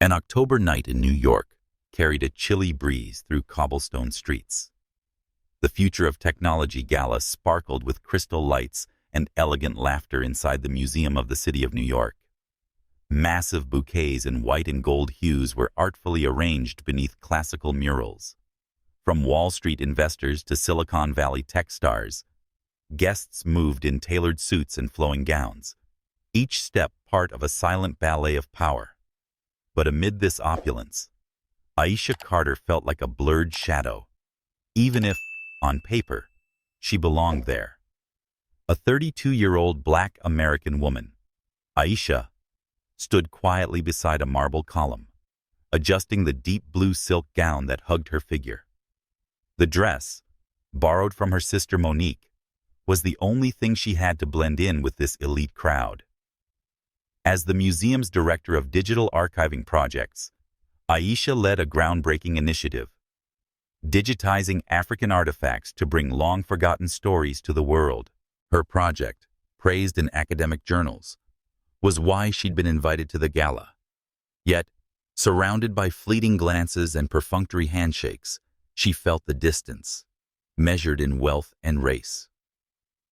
An October night in New York carried a chilly breeze through cobblestone streets. The Future of Technology Gala sparkled with crystal lights and elegant laughter inside the Museum of the City of New York. Massive bouquets in white and gold hues were artfully arranged beneath classical murals. From Wall Street investors to Silicon Valley tech stars, guests moved in tailored suits and flowing gowns, each step part of a silent ballet of power. But amid this opulence, Aisha Carter felt like a blurred shadow, even if, on paper, she belonged there. A 32-year-old Black American woman, Aisha, stood quietly beside a marble column, adjusting the deep blue silk gown that hugged her figure. The dress, borrowed from her sister Monique, was the only thing she had to blend in with this elite crowd. As the museum's director of digital archiving projects, Aisha led a groundbreaking initiative, digitizing African artifacts to bring long-forgotten stories to the world. Her project, praised in academic journals, was why she'd been invited to the gala. Yet, surrounded by fleeting glances and perfunctory handshakes, she felt the distance, measured in wealth and race.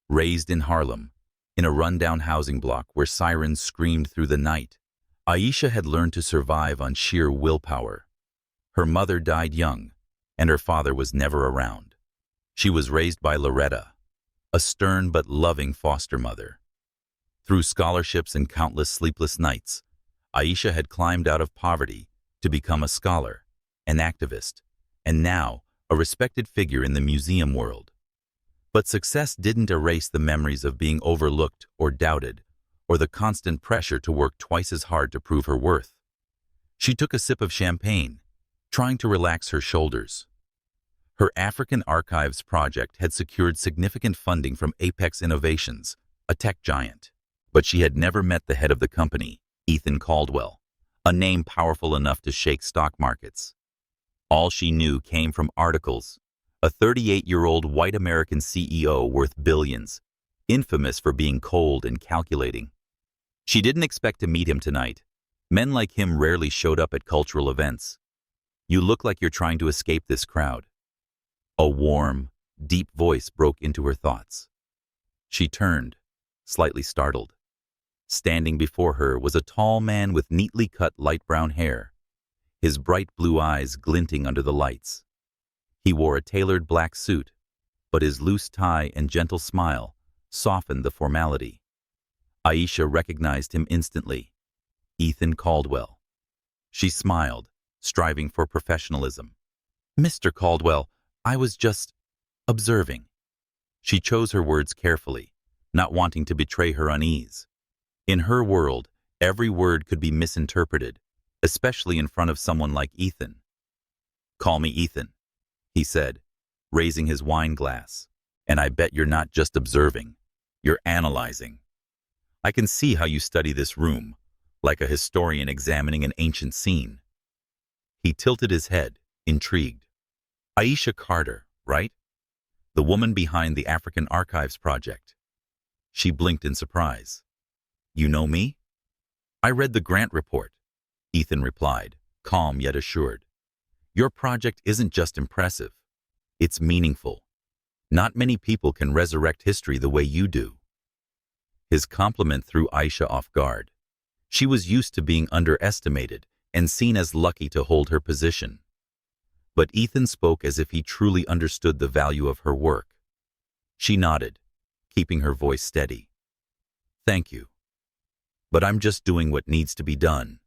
Raised in Harlem, in a rundown housing block where sirens screamed through the night, Aisha had learned to survive on sheer willpower. Her mother died young, and her father was never around. She was raised by Loretta, a stern but loving foster mother. Through scholarships and countless sleepless nights, Aisha had climbed out of poverty to become a scholar, an activist, and now a respected figure in the museum world. But success didn't erase the memories of being overlooked or doubted, or the constant pressure to work twice as hard to prove her worth. She took a sip of champagne, trying to relax her shoulders. Her African Archives project had secured significant funding from Apex Innovations, a tech giant. But she had never met the head of the company, Ethan Caldwell, a name powerful enough to shake stock markets. All she knew came from articles. A 38-year-old white American CEO worth billions, infamous for being cold and calculating. She didn't expect to meet him tonight. Men like him rarely showed up at cultural events. "You look like you're trying to escape this crowd." A warm, deep voice broke into her thoughts. She turned, slightly startled. Standing before her was a tall man with neatly cut light brown hair, his bright blue eyes glinting under the lights. He wore a tailored black suit, but his loose tie and gentle smile softened the formality. Aisha recognized him instantly. Ethan Caldwell. She smiled, striving for professionalism. "Mr. Caldwell, I was just observing." She chose her words carefully, not wanting to betray her unease. In her world, every word could be misinterpreted, especially in front of someone like Ethan. "Call me Ethan," he said, raising his wine glass. "And I bet you're not just observing, you're analyzing. I can see how you study this room, like a historian examining an ancient scene." He tilted his head, intrigued. "Aisha Carter, right? The woman behind the African Archives project." She blinked in surprise. "You know me?" "I read the grant report," Ethan replied, calm yet assured. "Your project isn't just impressive, it's meaningful. Not many people can resurrect history the way you do." His compliment threw Aisha off guard. She was used to being underestimated and seen as lucky to hold her position. But Ethan spoke as if he truly understood the value of her work. She nodded, keeping her voice steady. "Thank you. But I'm just doing what needs to be done.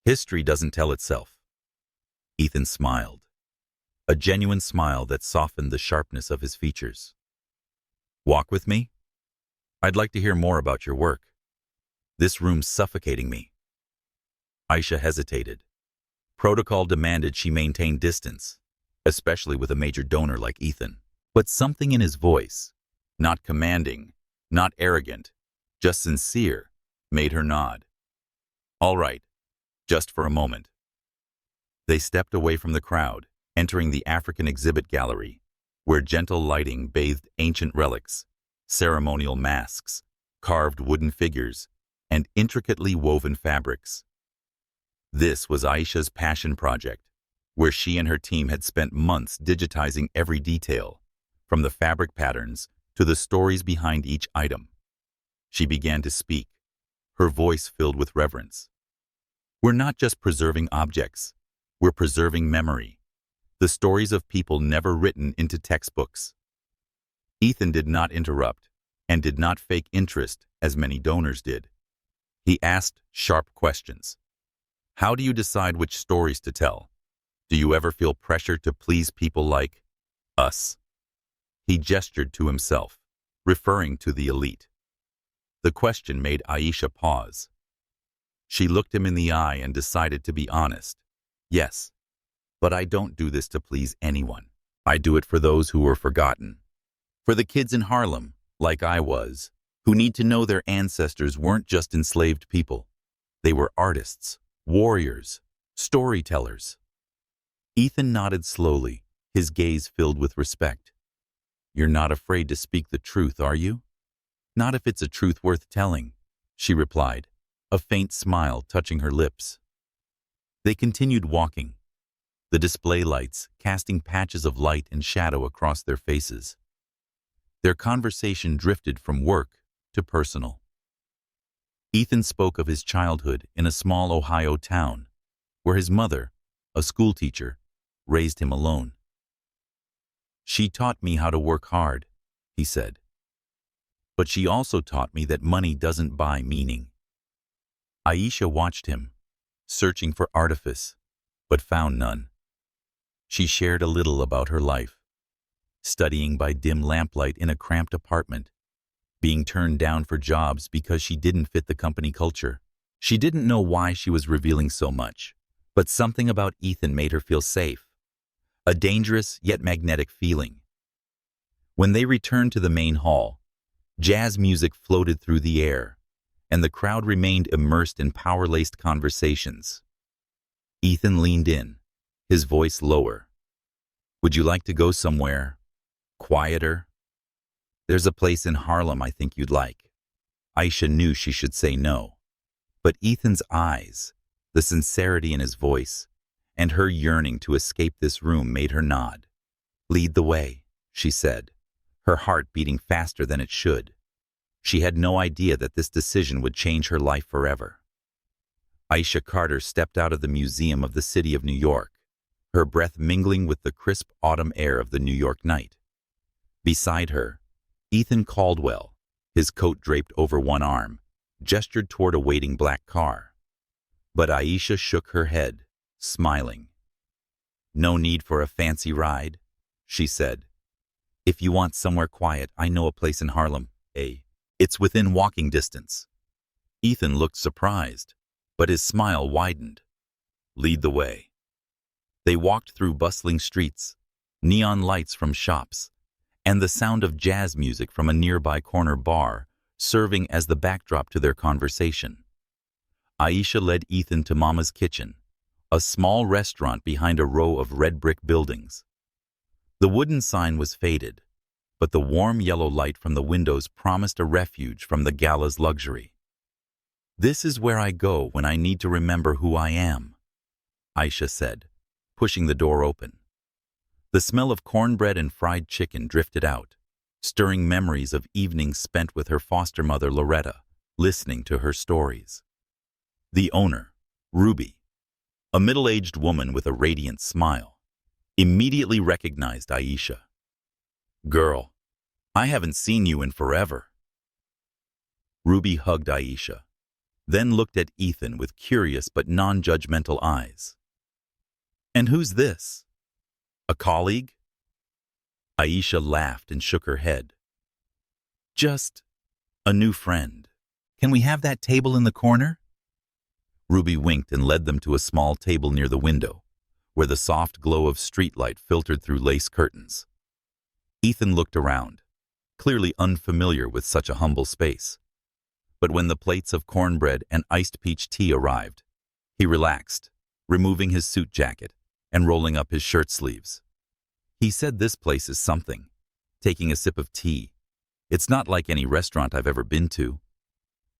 History doesn't tell itself." Ethan smiled, a genuine smile that softened the sharpness of his features. "Walk with me? I'd like to hear more about your work. This room's suffocating me." Aisha hesitated. Protocol demanded she maintain distance, especially with a major donor like Ethan. But something in his voice, not commanding, not arrogant, just sincere, made her nod. "All right, just for a moment." They stepped away from the crowd, entering the African exhibit gallery, where gentle lighting bathed ancient relics, ceremonial masks, carved wooden figures, and intricately woven fabrics. This was Aisha's passion project, where she and her team had spent months digitizing every detail, from the fabric patterns to the stories behind each item. She began to speak, her voice filled with reverence. We're not just preserving objects, we're preserving memory, the stories of people never written into textbooks. Ethan did not interrupt and did not fake interest as many donors did. He asked sharp questions. How do you decide which stories to tell? Do you ever feel pressure to please people like us? He gestured to himself, referring to the elite. The question made Aisha pause. She looked him in the eye and decided to be honest. Yes, but I don't do this to please anyone. I do it for those who were forgotten. For the kids in Harlem, like I was, who need to know their ancestors weren't just enslaved people. They were artists, warriors, storytellers. Ethan nodded slowly, his gaze filled with respect. You're not afraid to speak the truth, are you? Not if it's a truth worth telling, she replied, a faint smile touching her lips. They continued walking, the display lights casting patches of light and shadow across their faces. Their conversation drifted from work to personal. Ethan spoke of his childhood in a small Ohio town, where his mother, a schoolteacher, raised him alone. She taught me how to work hard, he said. But she also taught me that money doesn't buy meaning. Aisha watched him, searching for artifice, but found none. She shared a little about her life, studying by dim lamplight in a cramped apartment, being turned down for jobs because she didn't fit the company culture. She didn't know why she was revealing so much, but something about Ethan made her feel safe, a dangerous yet magnetic feeling. When they returned to the main hall, jazz music floated through the air, and the crowd remained immersed in power-laced conversations. Ethan leaned in, his voice lower. Would you like to go somewhere quieter? There's a place in Harlem I think you'd like. Aisha knew she should say no, but Ethan's eyes, the sincerity in his voice, and her yearning to escape this room made her nod. Lead the way, she said, her heart beating faster than it should. She had no idea that this decision would change her life forever. Aisha Carter stepped out of the Museum of the City of New York, her breath mingling with the crisp autumn air of the New York night. Beside her, Ethan Caldwell, his coat draped over one arm, gestured toward a waiting black car. But Aisha shook her head, smiling. No need for a fancy ride, she said. If you want somewhere quiet, I know a place in Harlem, It's within walking distance. Ethan looked surprised, but his smile widened. Lead the way. They walked through bustling streets, neon lights from shops, and the sound of jazz music from a nearby corner bar serving as the backdrop to their conversation. Aisha led Ethan to Mama's Kitchen, a small restaurant behind a row of red brick buildings. The wooden sign was faded, but the warm yellow light from the windows promised a refuge from the gala's luxury. This is where I go when I need to remember who I am, Aisha said, pushing the door open. The smell of cornbread and fried chicken drifted out, stirring memories of evenings spent with her foster mother Loretta, listening to her stories. The owner, Ruby, a middle-aged woman with a radiant smile, immediately recognized Aisha. Girl, I haven't seen you in forever. Ruby hugged Aisha, then looked at Ethan with curious but non-judgmental eyes. And who's this? A colleague? Aisha laughed and shook her head. Just a new friend. Can we have that table in the corner? Ruby winked and led them to a small table near the window, where the soft glow of streetlight filtered through lace curtains. Ethan looked around, clearly unfamiliar with such a humble space. But when the plates of cornbread and iced peach tea arrived, he relaxed, removing his suit jacket and rolling up his shirt sleeves. He said this place is something, taking a sip of tea. It's not like any restaurant I've ever been to.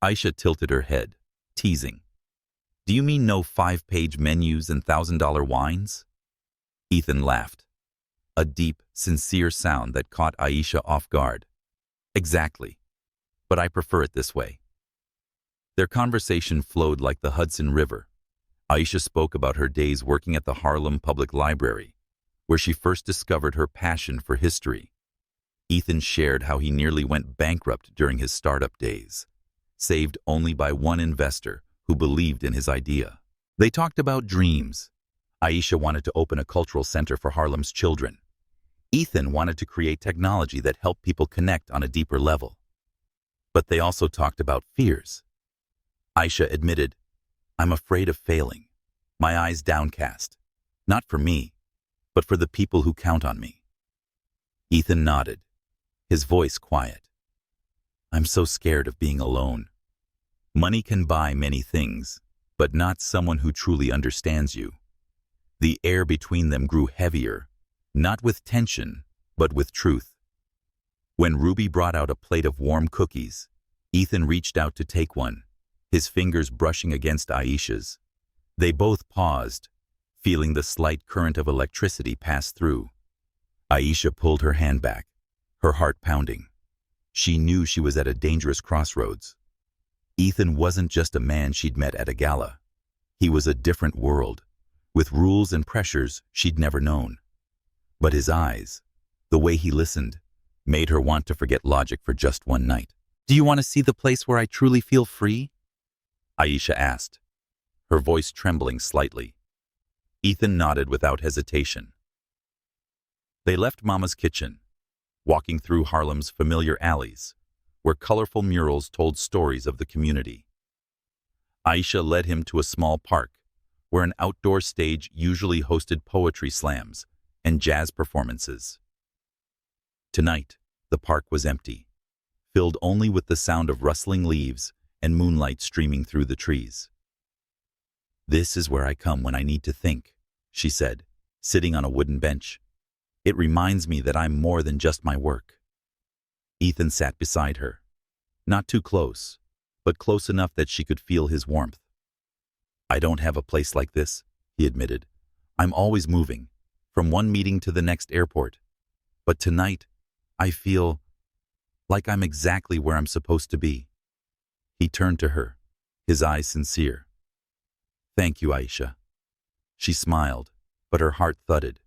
Aisha tilted her head, teasing. Do you mean no 5-page menus and $1,000 wines? Ethan laughed, a deep, sincere sound that caught Aisha off guard. Exactly, but I prefer it this way. Their conversation flowed like the Hudson River. Aisha spoke about her days working at the Harlem Public Library, where she first discovered her passion for history. Ethan shared how he nearly went bankrupt during his startup days, saved only by one investor who believed in his idea. They talked about dreams. Aisha wanted to open a cultural center for Harlem's children. Ethan wanted to create technology that helped people connect on a deeper level. But they also talked about fears. Aisha admitted, "I'm afraid of failing, my eyes downcast, not for me, but for the people who count on me." Ethan nodded, his voice quiet. "I'm so scared of being alone. Money can buy many things, but not someone who truly understands you." The air between them grew heavier, not with tension, but with truth. When Ruby brought out a plate of warm cookies, Ethan reached out to take one, his fingers brushing against Aisha's. They both paused, feeling the slight current of electricity pass through. Aisha pulled her hand back, her heart pounding. She knew she was at a dangerous crossroads. Ethan wasn't just a man she'd met at a gala. He was a different world, with rules and pressures she'd never known. But his eyes, the way he listened, made her want to forget logic for just one night. "Do you want to see the place where I truly feel free?" Aisha asked, her voice trembling slightly. Ethan nodded without hesitation. They left Mama's kitchen, walking through Harlem's familiar alleys, where colorful murals told stories of the community. Aisha led him to a small park, where an outdoor stage usually hosted poetry slams and jazz performances. Tonight, the park was empty, filled only with the sound of rustling leaves and moonlight streaming through the trees. "This is where I come when I need to think," she said, sitting on a wooden bench. "It reminds me that I'm more than just my work." Ethan sat beside her, not too close, but close enough that she could feel his warmth. "I don't have a place like this," he admitted. "I'm always moving, from one meeting to the next airport. But tonight, I feel like I'm exactly where I'm supposed to be." He turned to her, his eyes sincere. "Thank you, Aisha." She smiled, but her heart thudded.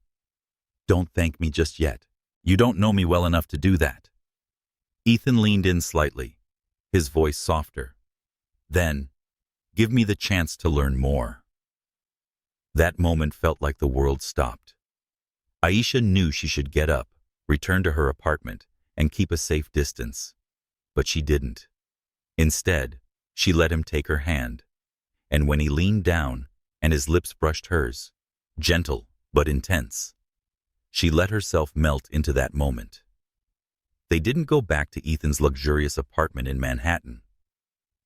"Don't thank me just yet. You don't know me well enough to do that." Ethan leaned in slightly, his voice softer. "Then, give me the chance to learn more." That moment felt like the world stopped. Aisha knew she should get up, return to her apartment, and keep a safe distance. But she didn't. Instead, she let him take her hand. And when he leaned down and his lips brushed hers, gentle but intense, she let herself melt into that moment. They didn't go back to Ethan's luxurious apartment in Manhattan.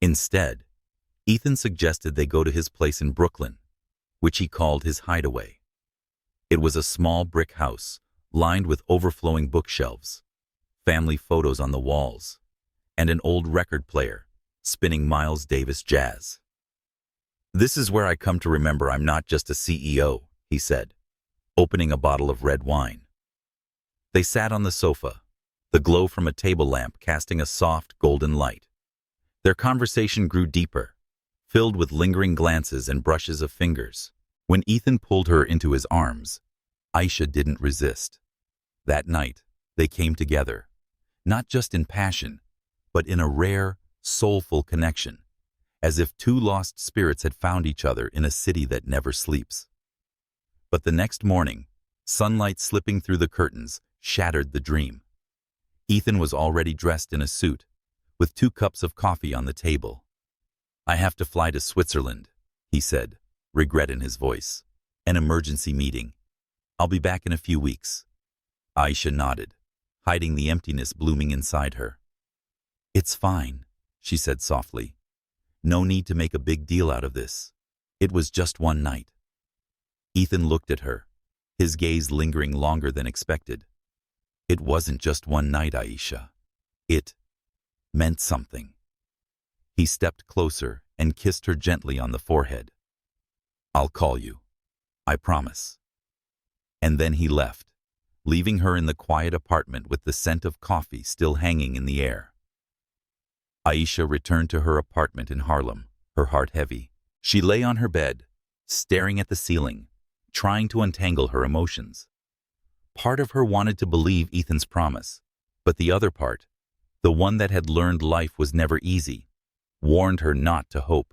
Instead, Ethan suggested they go to his place in Brooklyn, which he called his hideaway. It was a small brick house lined with overflowing bookshelves, family photos on the walls, and an old record player spinning Miles Davis jazz. "This is where I come to remember I'm not just a CEO," he said, opening a bottle of red wine. They sat on the sofa, the glow from a table lamp casting a soft golden light. Their conversation grew deeper, filled with lingering glances and brushes of fingers. When Ethan pulled her into his arms, Aisha didn't resist. That night, they came together, not just in passion, but in a rare, soulful connection, as if two lost spirits had found each other in a city that never sleeps. But the next morning, sunlight slipping through the curtains shattered the dream. Ethan was already dressed in a suit, with 2 cups of coffee on the table. "I have to fly to Switzerland," he said, regret in his voice. "An emergency meeting. I'll be back in a few weeks." Aisha nodded, hiding the emptiness blooming inside her. "It's fine," she said softly. "No need to make a big deal out of this. It was just one night." Ethan looked at her, his gaze lingering longer than expected. "It wasn't just one night, Aisha. It meant something." He stepped closer and kissed her gently on the forehead. I'll call you. I promise. And then he left, leaving her in the quiet apartment with the scent of coffee still hanging in the air. Aisha returned to her apartment in Harlem, her heart heavy. She lay on her bed, staring at the ceiling, trying to untangle her emotions. Part of her wanted to believe Ethan's promise, but the other part, the one that had learned life was never easy, warned her not to hope.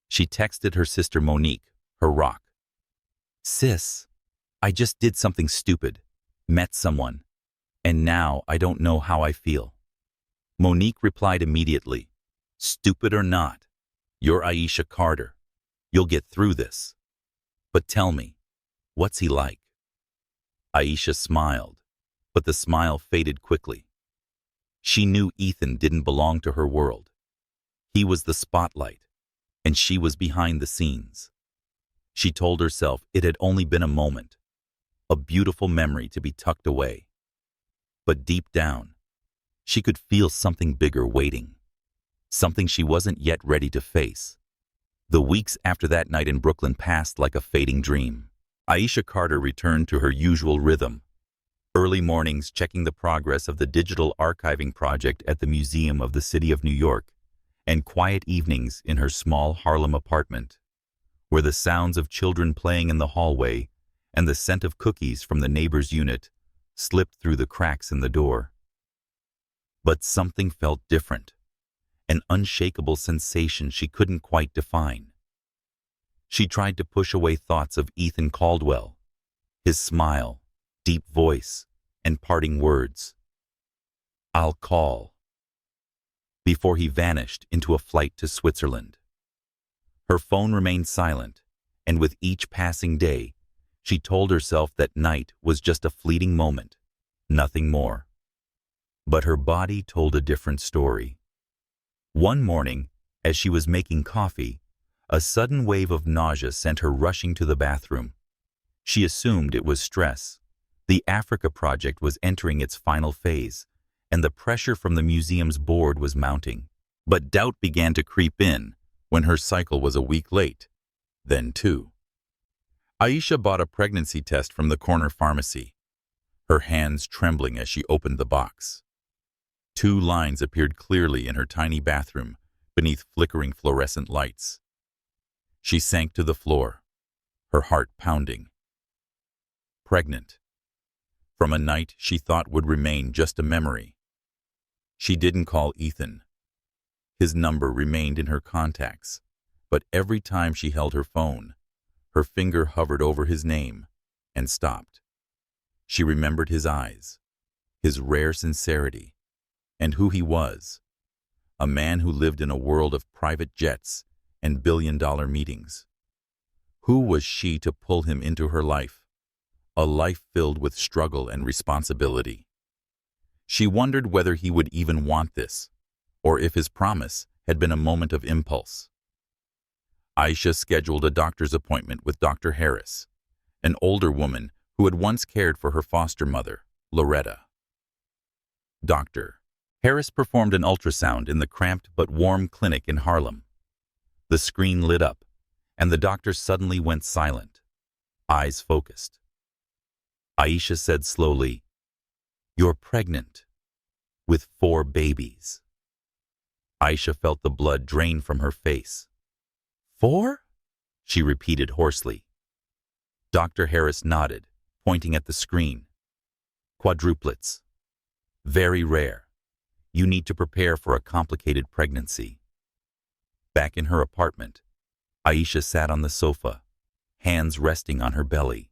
She texted her sister Monique, her rock. "Sis, I just did something stupid, met someone, and now I don't know how I feel." Monique replied immediately, "Stupid or not, you're Aisha Carter. You'll get through this. But tell me, what's he like?" Aisha smiled, but the smile faded quickly. She knew Ethan didn't belong to her world. He was the spotlight, and she was behind the scenes. She told herself it had only been a moment, a beautiful memory to be tucked away. But deep down, she could feel something bigger waiting, something she wasn't yet ready to face. The weeks after that night in Brooklyn passed like a fading dream. Aisha Carter returned to her usual rhythm. Early mornings checking the progress of the digital archiving project at the Museum of the City of New York, and quiet evenings in her small Harlem apartment, where the sounds of children playing in the hallway and the scent of cookies from the neighbor's unit slipped through the cracks in the door. But something felt different, an unshakable sensation she couldn't quite define. She tried to push away thoughts of Ethan Caldwell, his smile, deep voice, and parting words. "I'll call," before he vanished into a flight to Switzerland. Her phone remained silent, and with each passing day, she told herself that night was just a fleeting moment, nothing more. But her body told a different story. One morning, as she was making coffee, a sudden wave of nausea sent her rushing to the bathroom. She assumed it was stress. The Africa project was entering its final phase, and the pressure from the museum's board was mounting. But doubt began to creep in when her cycle was a week late, then 2. Aisha bought a pregnancy test from the corner pharmacy, her hands trembling as she opened the box. 2 lines appeared clearly in her tiny bathroom beneath flickering fluorescent lights. She sank to the floor, her heart pounding. Pregnant. From a night she thought would remain just a memory. She didn't call Ethan. His number remained in her contacts, but every time she held her phone, her finger hovered over his name and stopped. She remembered his eyes, his rare sincerity, and who he was, a man who lived in a world of private jets and billion-dollar meetings. Who was she to pull him into her life, a life filled with struggle and responsibility? She wondered whether he would even want this, or if his promise had been a moment of impulse. Aisha scheduled a doctor's appointment with Dr. Harris, an older woman who had once cared for her foster mother, Loretta. Dr. Harris performed an ultrasound in the cramped but warm clinic in Harlem. The screen lit up, and the doctor suddenly went silent, eyes focused. Aisha said slowly, "You're pregnant, with 4 babies." Aisha felt the blood drain from her face. 4? She repeated hoarsely. Dr. Harris nodded, pointing at the screen. "Quadruplets. Very rare. You need to prepare for a complicated pregnancy." Back in her apartment, Aisha sat on the sofa, hands resting on her belly,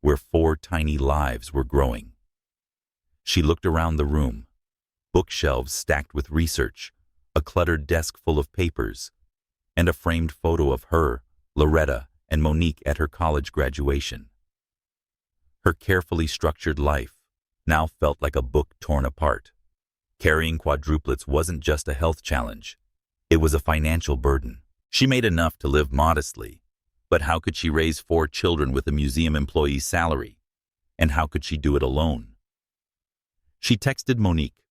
where 4 tiny lives were growing. She looked around the room, bookshelves stacked with research, a cluttered desk full of papers, and a framed photo of her, Loretta, and Monique at her college graduation. Her carefully structured life now felt like a book torn apart. Carrying quadruplets wasn't just a health challenge. It was a financial burden. She made enough to live modestly, but how could she raise 4 children with a museum employee's salary? And how could she do it alone? She texted Monique,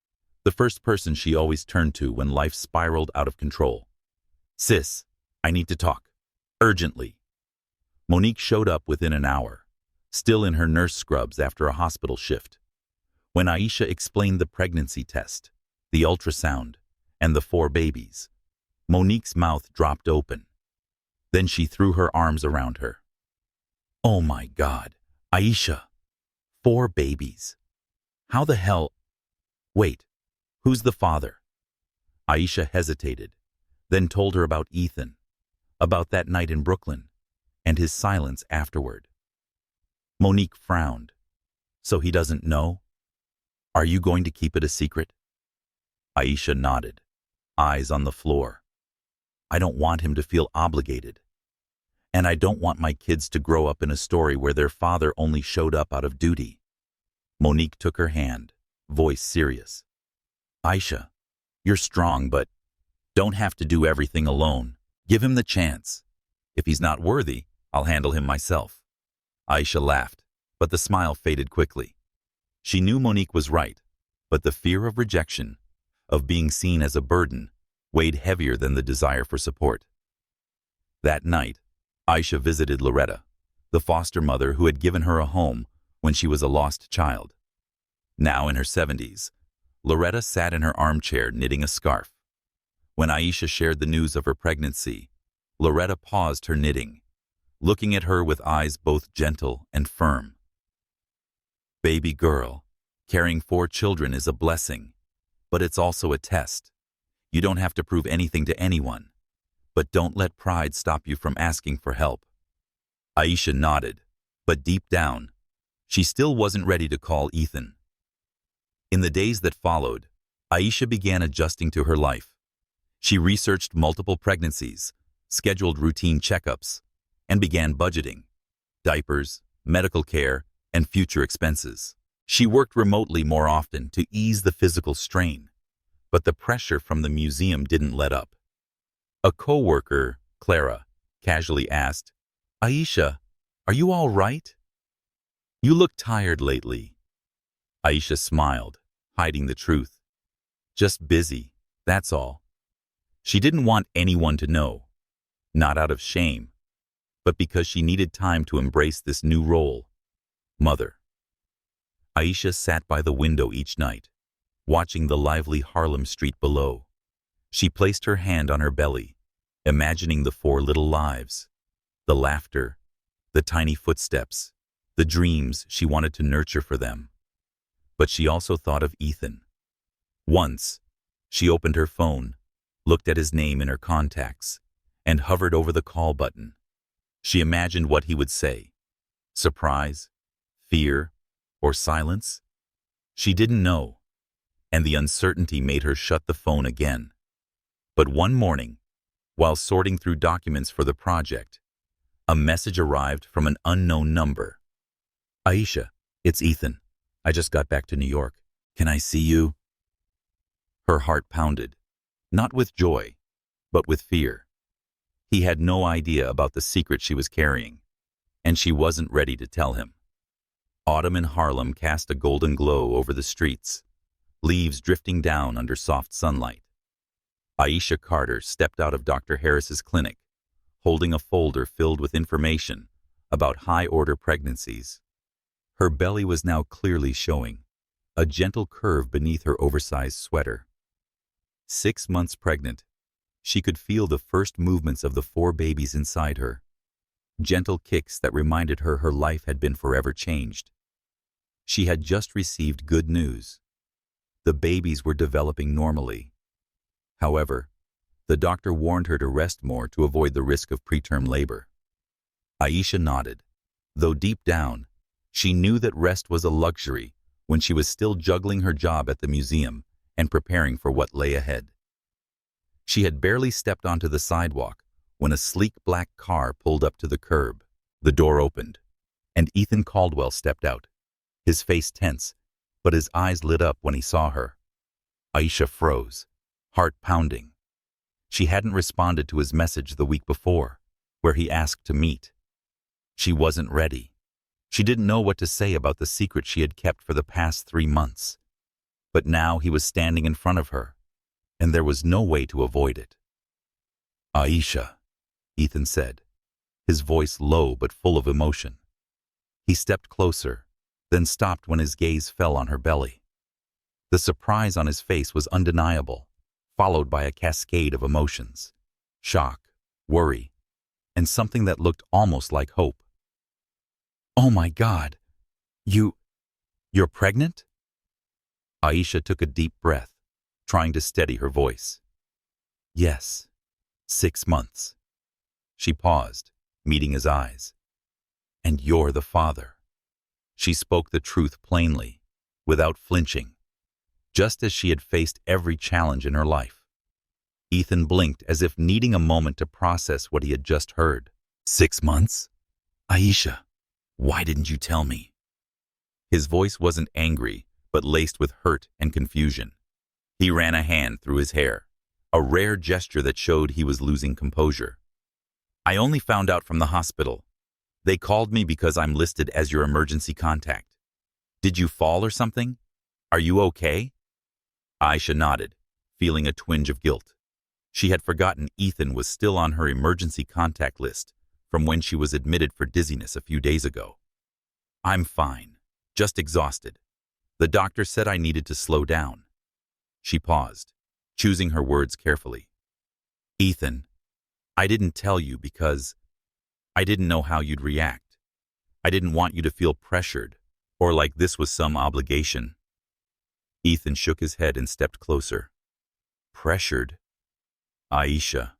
the first person she always turned to when life spiraled out of control. "Sis, I need to talk. Urgently." Monique showed up within an hour, still in her nurse scrubs after a hospital shift. When Aisha explained the pregnancy test, the ultrasound, and the 4 babies, Monique's mouth dropped open. Then she threw her arms around her. "Oh my God, Aisha, 4 babies. How the hell? Wait, who's the father?" Aisha hesitated, then told her about Ethan, about that night in Brooklyn, and his silence afterward. Monique frowned. "So he doesn't know? Are you going to keep it a secret?" Aisha nodded, eyes on the floor. "I don't want him to feel obligated. And I don't want my kids to grow up in a story where their father only showed up out of duty." Monique took her hand, voice serious. "Aisha, you're strong, but don't have to do everything alone. Give him the chance. If he's not worthy, I'll handle him myself." Aisha laughed, but the smile faded quickly. She knew Monique was right, but the fear of rejection, of being seen as a burden, weighed heavier than the desire for support. That night, Aisha visited Loretta, the foster mother who had given her a home when she was a lost child. Now in her 70s, Loretta sat in her armchair knitting a scarf. When Aisha shared the news of her pregnancy, Loretta paused her knitting, looking at her with eyes both gentle and firm. "Baby girl, carrying 4 children is a blessing, but it's also a test. You don't have to prove anything to anyone, but don't let pride stop you from asking for help." Aisha nodded, but deep down, she still wasn't ready to call Ethan. In the days that followed, Aisha began adjusting to her life. She researched multiple pregnancies, scheduled routine checkups, and began budgeting: diapers, medical care, and future expenses. She worked remotely more often to ease the physical strain, but the pressure from the museum didn't let up. A co-worker, Clara, casually asked, "Aisha, are you all right? You look tired lately." Aisha smiled, hiding the truth. "Just busy, that's all." She didn't want anyone to know, not out of shame, but because she needed time to embrace this new role: mother. Aisha sat by the window each night, watching the lively Harlem street below. She placed her hand on her belly, imagining the 4 little lives, the laughter, the tiny footsteps, the dreams she wanted to nurture for them. But she also thought of Ethan. Once, she opened her phone, looked at his name in her contacts, and hovered over the call button. She imagined what he would say: surprise, fear, or silence. She didn't know, and the uncertainty made her shut the phone again. But one morning, while sorting through documents for the project, a message arrived from an unknown number. "Aisha, it's Ethan. I just got back to New York. Can I see you?" Her heart pounded, not with joy, but with fear. He had no idea about the secret she was carrying, and she wasn't ready to tell him. Autumn in Harlem cast a golden glow over the streets, leaves drifting down under soft sunlight. Aisha Carter stepped out of Dr. Harris's clinic, holding a folder filled with information about high-order pregnancies. Her belly was now clearly showing, a gentle curve beneath her oversized sweater. 6 months pregnant, she could feel the first movements of the 4 babies inside her, gentle kicks that reminded her her life had been forever changed. She had just received good news. The babies were developing normally. However, the doctor warned her to rest more to avoid the risk of preterm labor. Aisha nodded, though deep down, she knew that rest was a luxury when she was still juggling her job at the museum and preparing for what lay ahead. She had barely stepped onto the sidewalk when a sleek black car pulled up to the curb. The door opened, and Ethan Caldwell stepped out, his face tense, but his eyes lit up when he saw her. Aisha froze, heart pounding. She hadn't responded to his message the week before, where he asked to meet. She wasn't ready. She didn't know what to say about the secret she had kept for the past 3 months. But now he was standing in front of her, and there was no way to avoid it. "Aisha," Ethan said, his voice low but full of emotion. He stepped closer, then stopped when his gaze fell on her belly. The surprise on his face was undeniable, followed by a cascade of emotions: shock, worry, and something that looked almost like hope. "Oh my God! You're pregnant?" Aisha took a deep breath, trying to steady her voice. "Yes, 6 months." She paused, meeting his eyes. "And you're the father." She spoke the truth plainly, without flinching, just as she had faced every challenge in her life. Ethan blinked as if needing a moment to process what he had just heard. 6 months? Aisha, why didn't you tell me? His voice wasn't angry, but laced with hurt and confusion. He ran a hand through his hair, a rare gesture that showed he was losing composure. "I only found out from the hospital. They called me because I'm listed as your emergency contact. Did you fall or something? Are you okay?" Aisha nodded, feeling a twinge of guilt. She had forgotten Ethan was still on her emergency contact list from when she was admitted for dizziness a few days ago. "I'm fine, just exhausted. The doctor said I needed to slow down." She paused, choosing her words carefully. "Ethan, I didn't tell you because I didn't know how you'd react. I didn't want you to feel pressured or like this was some obligation." Ethan shook his head and stepped closer. "Pressured? Aisha,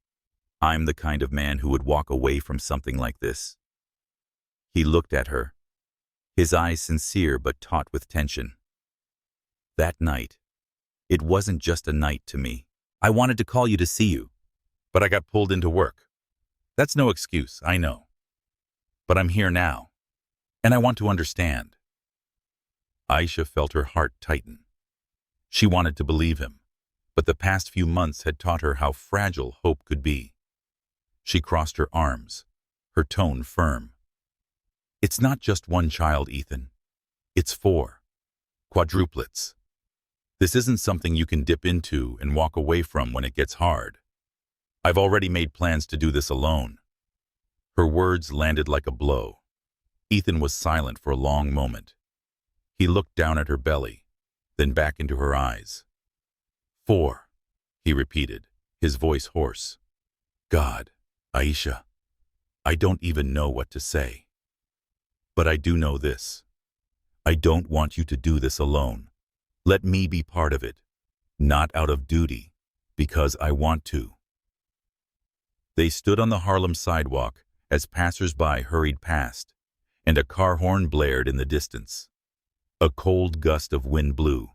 I'm the kind of man who would walk away from something like this." He looked at her, his eyes sincere but taut with tension. "That night, it wasn't just a night to me. I wanted to call you to see you, but I got pulled into work. That's no excuse, I know. But I'm here now, and I want to understand." Aisha felt her heart tighten. She wanted to believe him, but the past few months had taught her how fragile hope could be. She crossed her arms, her tone firm. "It's not just one child, Ethan. It's 4. Quadruplets. This isn't something you can dip into and walk away from when it gets hard. I've already made plans to do this alone." Her words landed like a blow. Ethan was silent for a long moment. He looked down at her belly, then back into her eyes. 4, he repeated, his voice hoarse. "God, Aisha, I don't even know what to say. But I do know this. I don't want you to do this alone. Let me be part of it, not out of duty, because I want to." They stood on the Harlem sidewalk as passers-by hurried past, and a car horn blared in the distance. A cold gust of wind blew,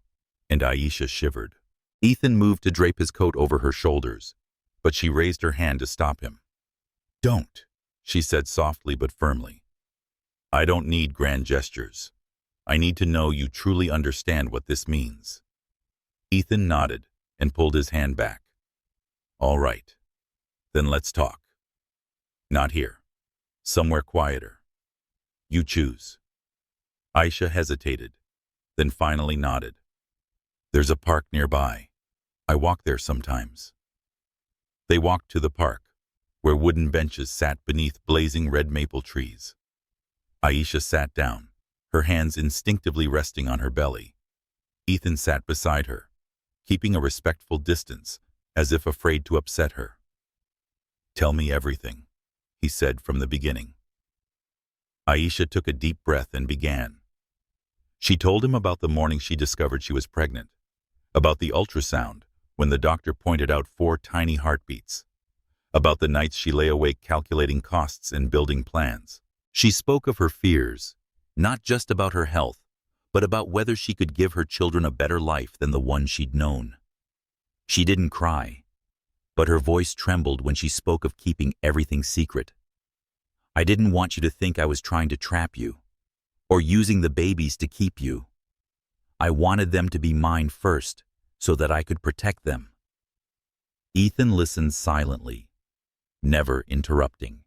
and Aisha shivered. Ethan moved to drape his coat over her shoulders, but she raised her hand to stop him. "Don't," she said softly but firmly. "I don't need grand gestures. I need to know you truly understand what this means." Ethan nodded and pulled his hand back. "All right. Then let's talk. Not here. Somewhere quieter. You choose." Aisha hesitated, then finally nodded. "There's a park nearby. I walk there sometimes." They walked to the park, where wooden benches sat beneath blazing red maple trees. Aisha sat down, her hands instinctively resting on her belly. Ethan sat beside her, keeping a respectful distance, as if afraid to upset her. "Tell me everything," he said from the beginning. Aisha took a deep breath and began. She told him about the morning she discovered she was pregnant, about the ultrasound when the doctor pointed out 4 tiny heartbeats, about the nights she lay awake calculating costs and building plans. She spoke of her fears, not just about her health, but about whether she could give her children a better life than the one she'd known. She didn't cry, but her voice trembled when she spoke of keeping everything secret. "I didn't want you to think I was trying to trap you, or using the babies to keep you. I wanted them to be mine first, so that I could protect them." Ethan listened silently, never interrupting.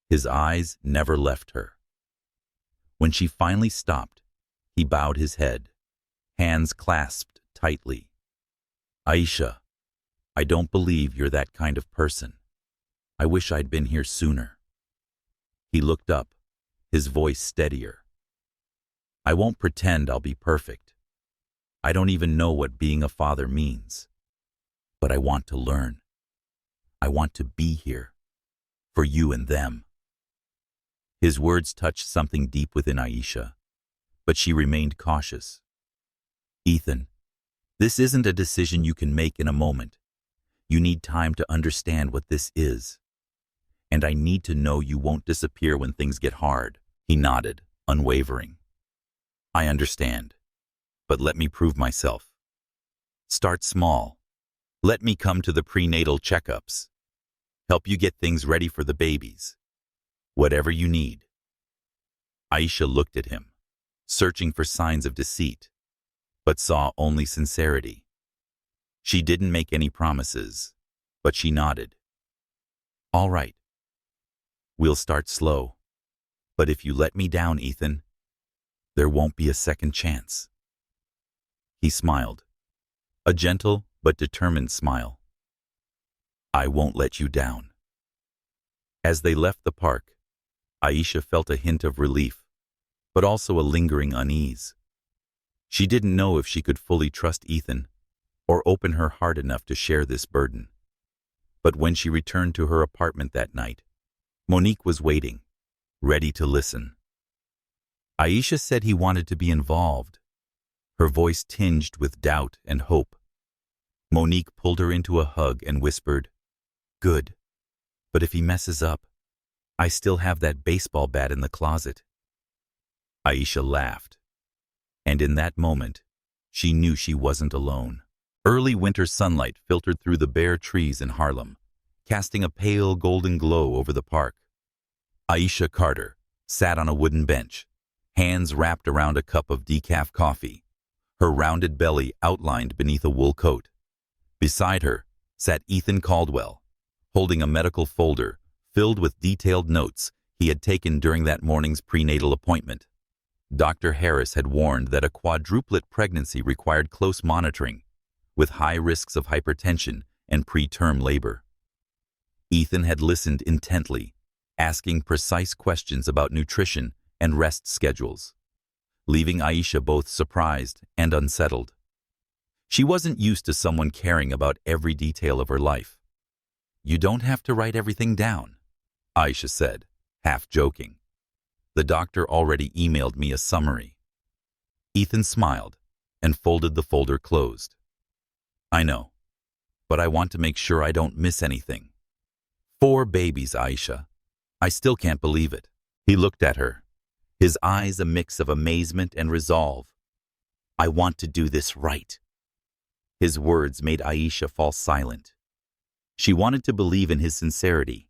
His eyes never left her. When she finally stopped, he bowed his head, hands clasped tightly. "Aisha, I don't believe you're that kind of person. I wish I'd been here sooner." He looked up, his voice steadier. I won't pretend I'll be perfect. I don't even know what being a father means. But I want to learn. I want to be here. For you and them. His words touched something deep within Aisha, but she remained cautious. Ethan, this isn't a decision you can make in a moment. You need time to understand what this is. And I need to know you won't disappear when things get hard. He nodded, unwavering. I understand, but let me prove myself. Start small. Let me come to the prenatal checkups. Help you get things ready for the babies. Whatever you need. Aisha looked at him, searching for signs of deceit, but saw only sincerity. She didn't make any promises, but she nodded. All right. We'll start slow. But if you let me down, Ethan, there won't be a second chance. He smiled, a gentle but determined smile. I won't let you down. As they left the park, Aisha felt a hint of relief, but also a lingering unease. She didn't know if she could fully trust Ethan or open her heart enough to share this burden. But when she returned to her apartment that night, Monique was waiting, ready to listen. Aisha said he wanted to be involved, her voice tinged with doubt and hope. Monique pulled her into a hug and whispered, Good, but if he messes up, I still have that baseball bat in the closet. Aisha laughed, and in that moment, she knew she wasn't alone. Early winter sunlight filtered through the bare trees in Harlem, casting a pale golden glow over the park. Aisha Carter sat on a wooden bench, hands wrapped around a cup of decaf coffee, her rounded belly outlined beneath a wool coat. Beside her sat Ethan Caldwell, holding a medical folder filled with detailed notes he had taken during that morning's prenatal appointment. Dr. Harris had warned that a quadruplet pregnancy required close monitoring, with high risks of hypertension and preterm labor. Ethan had listened intently, asking precise questions about nutrition and rest schedules, leaving Aisha both surprised and unsettled. She wasn't used to someone caring about every detail of her life. You don't have to write everything down, Aisha said, half joking. The doctor already emailed me a summary. Ethan smiled and folded the folder closed. I know, but I want to make sure I don't miss anything. 4 babies, Aisha. I still can't believe it. He looked at her, his eyes a mix of amazement and resolve. I want to do this right. His words made Aisha fall silent. She wanted to believe in his sincerity,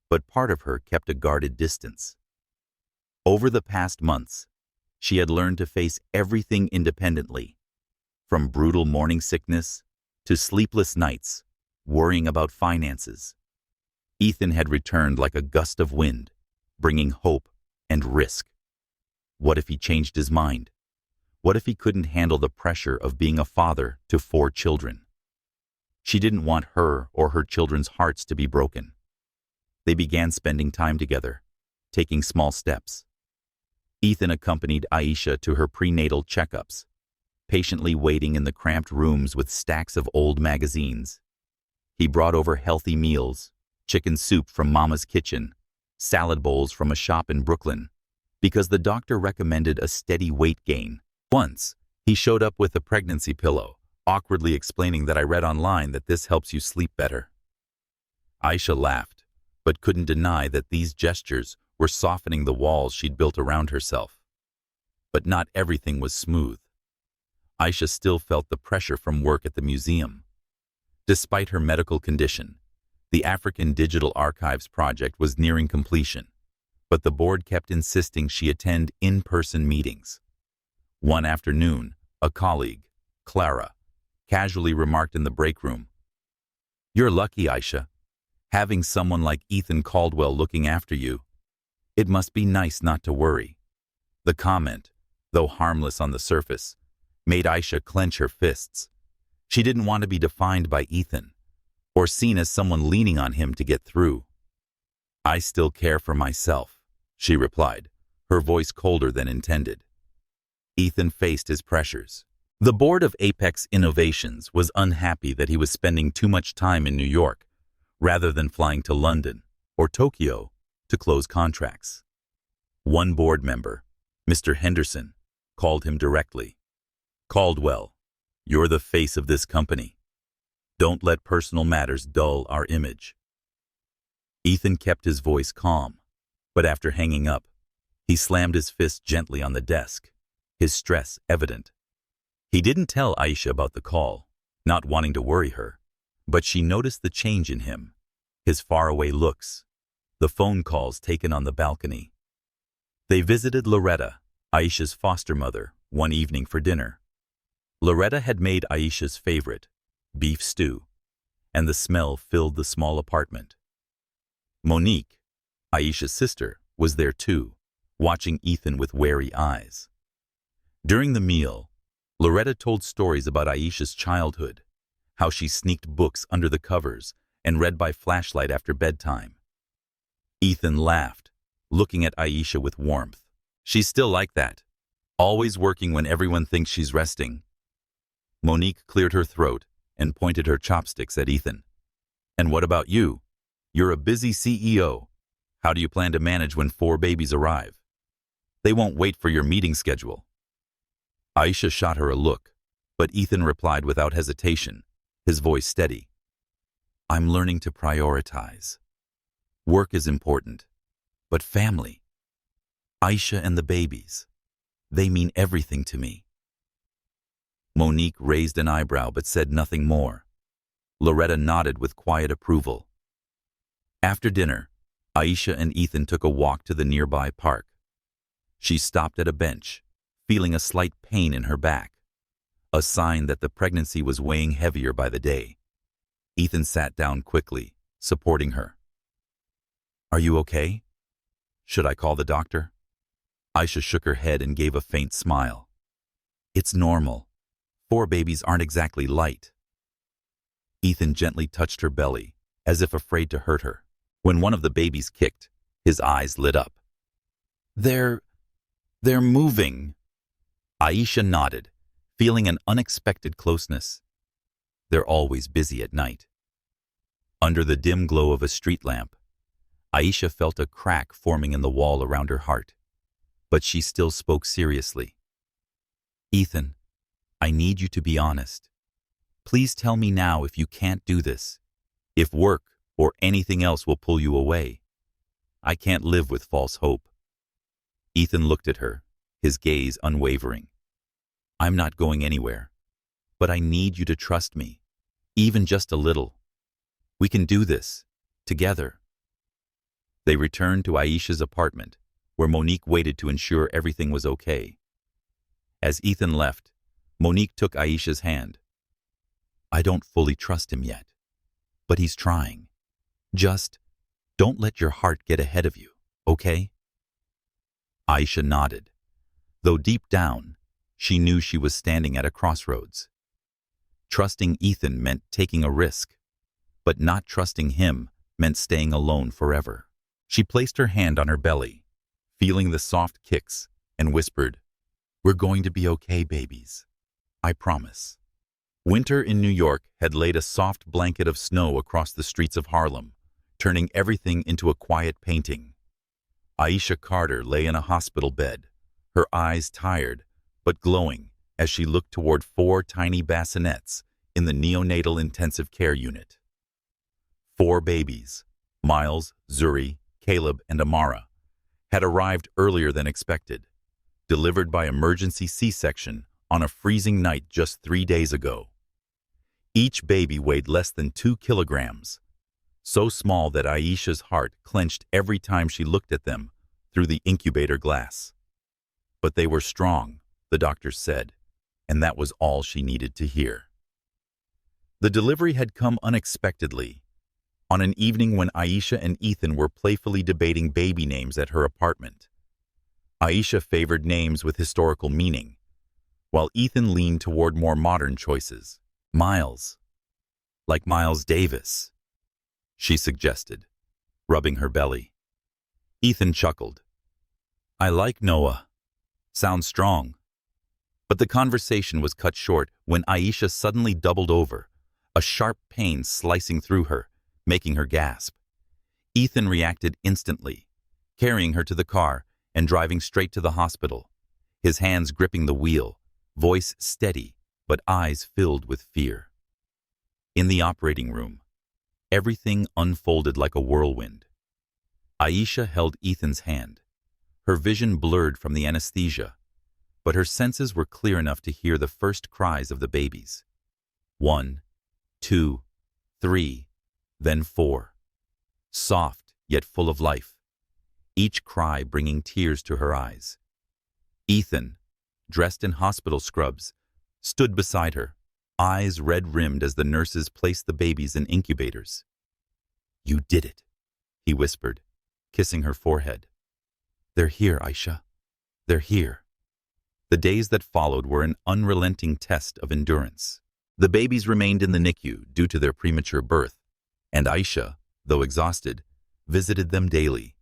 but part of her kept a guarded distance. Over the past months, she had learned to face everything independently, from brutal morning sickness to sleepless nights, worrying about finances. Ethan had returned like a gust of wind, bringing hope and risk. What if he changed his mind? What if he couldn't handle the pressure of being a father to 4 children? She didn't want her or her children's hearts to be broken. They began spending time together, taking small steps. Ethan accompanied Aisha to her prenatal checkups, patiently waiting in the cramped rooms with stacks of old magazines. He brought over healthy meals, chicken soup from Mama's Kitchen, salad bowls from a shop in Brooklyn, because the doctor recommended a steady weight gain. Once, he showed up with a pregnancy pillow, awkwardly explaining that I read online that this helps you sleep better. Aisha laughed, but couldn't deny that these gestures were softening the walls she'd built around herself. But not everything was smooth. Aisha still felt the pressure from work at the museum. Despite her medical condition, the African Digital Archives project was nearing completion, but the board kept insisting she attend in-person meetings. One afternoon, a colleague, Clara, casually remarked in the break room, "You're lucky, Aisha, having someone like Ethan Caldwell looking after you. It must be nice not to worry." The comment, though harmless on the surface, made Aisha clench her fists. She didn't want to be defined by Ethan, or seen as someone leaning on him to get through. "I still care for myself," she replied, her voice colder than intended. Ethan faced his pressures. The board of Apex Innovations was unhappy that he was spending too much time in New York rather than flying to London or Tokyo to close contracts. One board member, Mr. Henderson, called him directly. "Caldwell, you're the face of this company. Don't let personal matters dull our image." Ethan kept his voice calm, but after hanging up, he slammed his fist gently on the desk, his stress evident. He didn't tell Aisha about the call, not wanting to worry her, but she noticed the change in him, his faraway looks, the phone calls taken on the balcony. They visited Loretta, Aisha's foster mother, one evening for dinner. Loretta had made Aisha's favorite, beef stew, and the smell filled the small apartment. Monique, Aisha's sister, was there too, watching Ethan with wary eyes. During the meal, Loretta told stories about Aisha's childhood, how she sneaked books under the covers and read by flashlight after bedtime. Ethan laughed, looking at Aisha with warmth. "She's still like that, always working when everyone thinks she's resting." Monique cleared her throat and pointed her chopsticks at Ethan. "And what about you? You're a busy CEO. How do you plan to manage when 4 babies arrive? They won't wait for your meeting schedule." Aisha shot her a look, but Ethan replied without hesitation, his voice steady. "I'm learning to prioritize. Work is important, but family. Aisha and the babies, they mean everything to me." Monique raised an eyebrow but said nothing more. Loretta nodded with quiet approval. After dinner, Aisha and Ethan took a walk to the nearby park. She stopped at a bench, feeling a slight pain in her back, a sign that the pregnancy was weighing heavier by the day. Ethan sat down quickly, supporting her. "Are you okay? Should I call the doctor?" Aisha shook her head and gave a faint smile. "It's normal. 4 babies aren't exactly light." Ethan gently touched her belly, as if afraid to hurt her. When one of the babies kicked, his eyes lit up. They're moving." Aisha nodded, feeling an unexpected closeness. They're always busy at night. Under the dim glow of a street lamp, Aisha felt a crack forming in the wall around her heart, but she still spoke seriously. "Ethan, I need you to be honest. Please tell me now if you can't do this, if work or anything else will pull you away. I can't live with false hope." Ethan looked at her, his gaze unwavering. "I'm not going anywhere, but I need you to trust me, even just a little. We can do this, together." They returned to Aisha's apartment, where Monique waited to ensure everything was okay. As Ethan left, Monique took Aisha's hand. "I don't fully trust him yet, but he's trying. Just don't let your heart get ahead of you, okay?" Aisha nodded, though deep down, she knew she was standing at a crossroads. Trusting Ethan meant taking a risk, but not trusting him meant staying alone forever. She placed her hand on her belly, feeling the soft kicks, and whispered, "We're going to be okay, babies. I promise." Winter in New York had laid a soft blanket of snow across the streets of Harlem, turning everything into a quiet painting. Aisha Carter lay in a hospital bed, her eyes tired but glowing as she looked toward 4 tiny bassinets in the neonatal intensive care unit. 4 babies, Miles, Zuri, Caleb, and Amara, had arrived earlier than expected, delivered by emergency C-section on a freezing night just 3 days ago. Each baby weighed less than 2 kilograms, so small that Aisha's heart clenched every time she looked at them through the incubator glass. But they were strong, the doctors said, and that was all she needed to hear. The delivery had come unexpectedly, on an evening when Aisha and Ethan were playfully debating baby names at her apartment. Aisha favored names with historical meaning, while Ethan leaned toward more modern choices. "Miles, like Miles Davis," she suggested, rubbing her belly. Ethan chuckled, I like Noah. Sounds strong. But the conversation was cut short when Aisha suddenly doubled over, a sharp pain slicing through her, making her gasp. Ethan reacted instantly, carrying her to the car and driving straight to the hospital, his hands gripping the wheel, voice steady, but eyes filled with fear. In the operating room, everything unfolded like a whirlwind. Aisha held Ethan's hand, her vision blurred from the anesthesia, but her senses were clear enough to hear the first cries of the babies. 1, 2, 3, then 4. Soft, yet full of life, each cry bringing tears to her eyes. Ethan, dressed in hospital scrubs, stood beside her, eyes red-rimmed as the nurses placed the babies in incubators. "You did it," he whispered, kissing her forehead. "They're here, Aisha. They're here." The days that followed were an unrelenting test of endurance. The babies remained in the NICU due to their premature birth, and Aisha, though exhausted, visited them daily.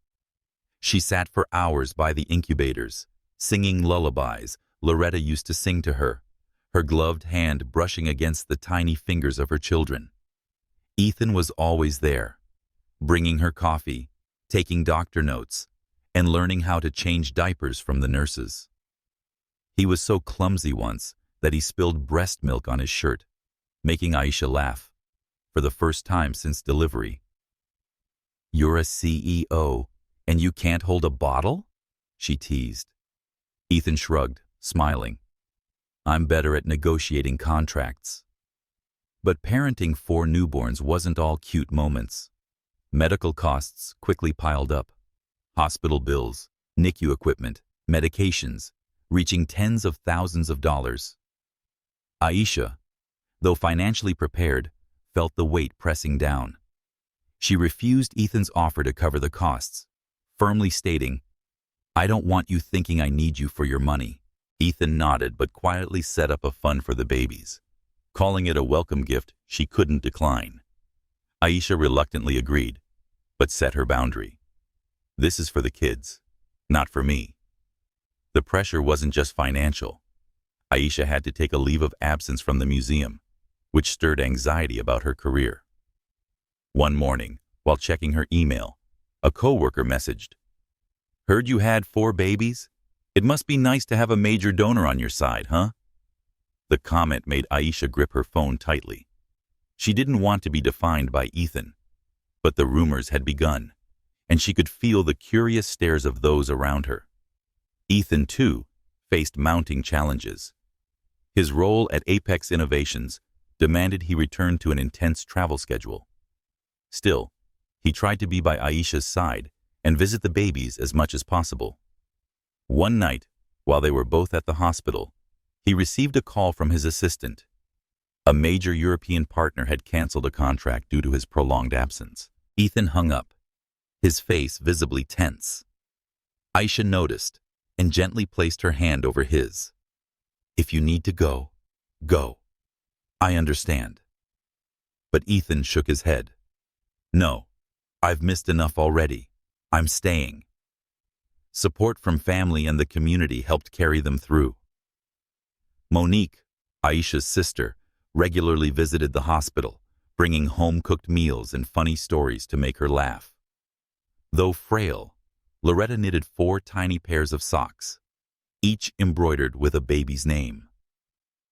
She sat for hours by the incubators, singing lullabies Loretta used to sing to her, her gloved hand brushing against the tiny fingers of her children. Ethan was always there, bringing her coffee, taking doctor notes, and learning how to change diapers from the nurses. He was so clumsy once that he spilled breast milk on his shirt, making Aisha laugh, for the first time since delivery. "You're a CEO, and you can't hold a bottle?" she teased. Ethan shrugged, smiling. "I'm better at negotiating contracts." But parenting 4 newborns wasn't all cute moments. Medical costs quickly piled up. Hospital bills, NICU equipment, medications, reaching tens of thousands of dollars. Aisha, though financially prepared, felt the weight pressing down. She refused Ethan's offer to cover the costs, firmly stating, "I don't want you thinking I need you for your money." Ethan nodded but quietly set up a fund for the babies, calling it a welcome gift she couldn't decline. Aisha reluctantly agreed, but set her boundary. "This is for the kids, not for me." The pressure wasn't just financial. Aisha had to take a leave of absence from the museum, which stirred anxiety about her career. One morning, while checking her email, a coworker messaged, "Heard you had 4 babies? It must be nice to have a major donor on your side, huh?" The comment made Aisha grip her phone tightly. She didn't want to be defined by Ethan, but the rumors had begun, and she could feel the curious stares of those around her. Ethan, too, faced mounting challenges. His role at Apex Innovations demanded he return to an intense travel schedule. Still, he tried to be by Aisha's side and visit the babies as much as possible. One night, while they were both at the hospital, he received a call from his assistant. A major European partner had canceled a contract due to his prolonged absence. Ethan hung up, his face visibly tense. Aisha noticed and gently placed her hand over his. "If you need to go, go. I understand." But Ethan shook his head. "No, I've missed enough already. I'm staying." Support from family and the community helped carry them through. Monique, Aisha's sister, regularly visited the hospital, bringing home-cooked meals and funny stories to make her laugh. Though frail, Loretta knitted 4 tiny pairs of socks, each embroidered with a baby's name.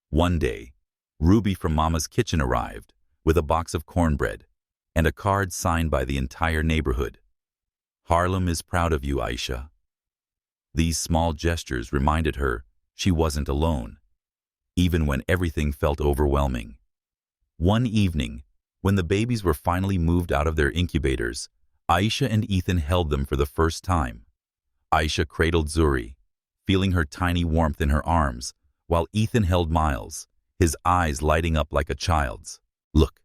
One day, Ruby from Mama's Kitchen arrived with a box of cornbread and a card signed by the entire neighborhood. "Harlem is proud of you, Aisha." These small gestures reminded her she wasn't alone, even when everything felt overwhelming. One evening, when the babies were finally moved out of their incubators, Aisha and Ethan held them for the first time. Aisha cradled Zuri, feeling her tiny warmth in her arms, while Ethan held Miles, his eyes lighting up like a child's. "Look,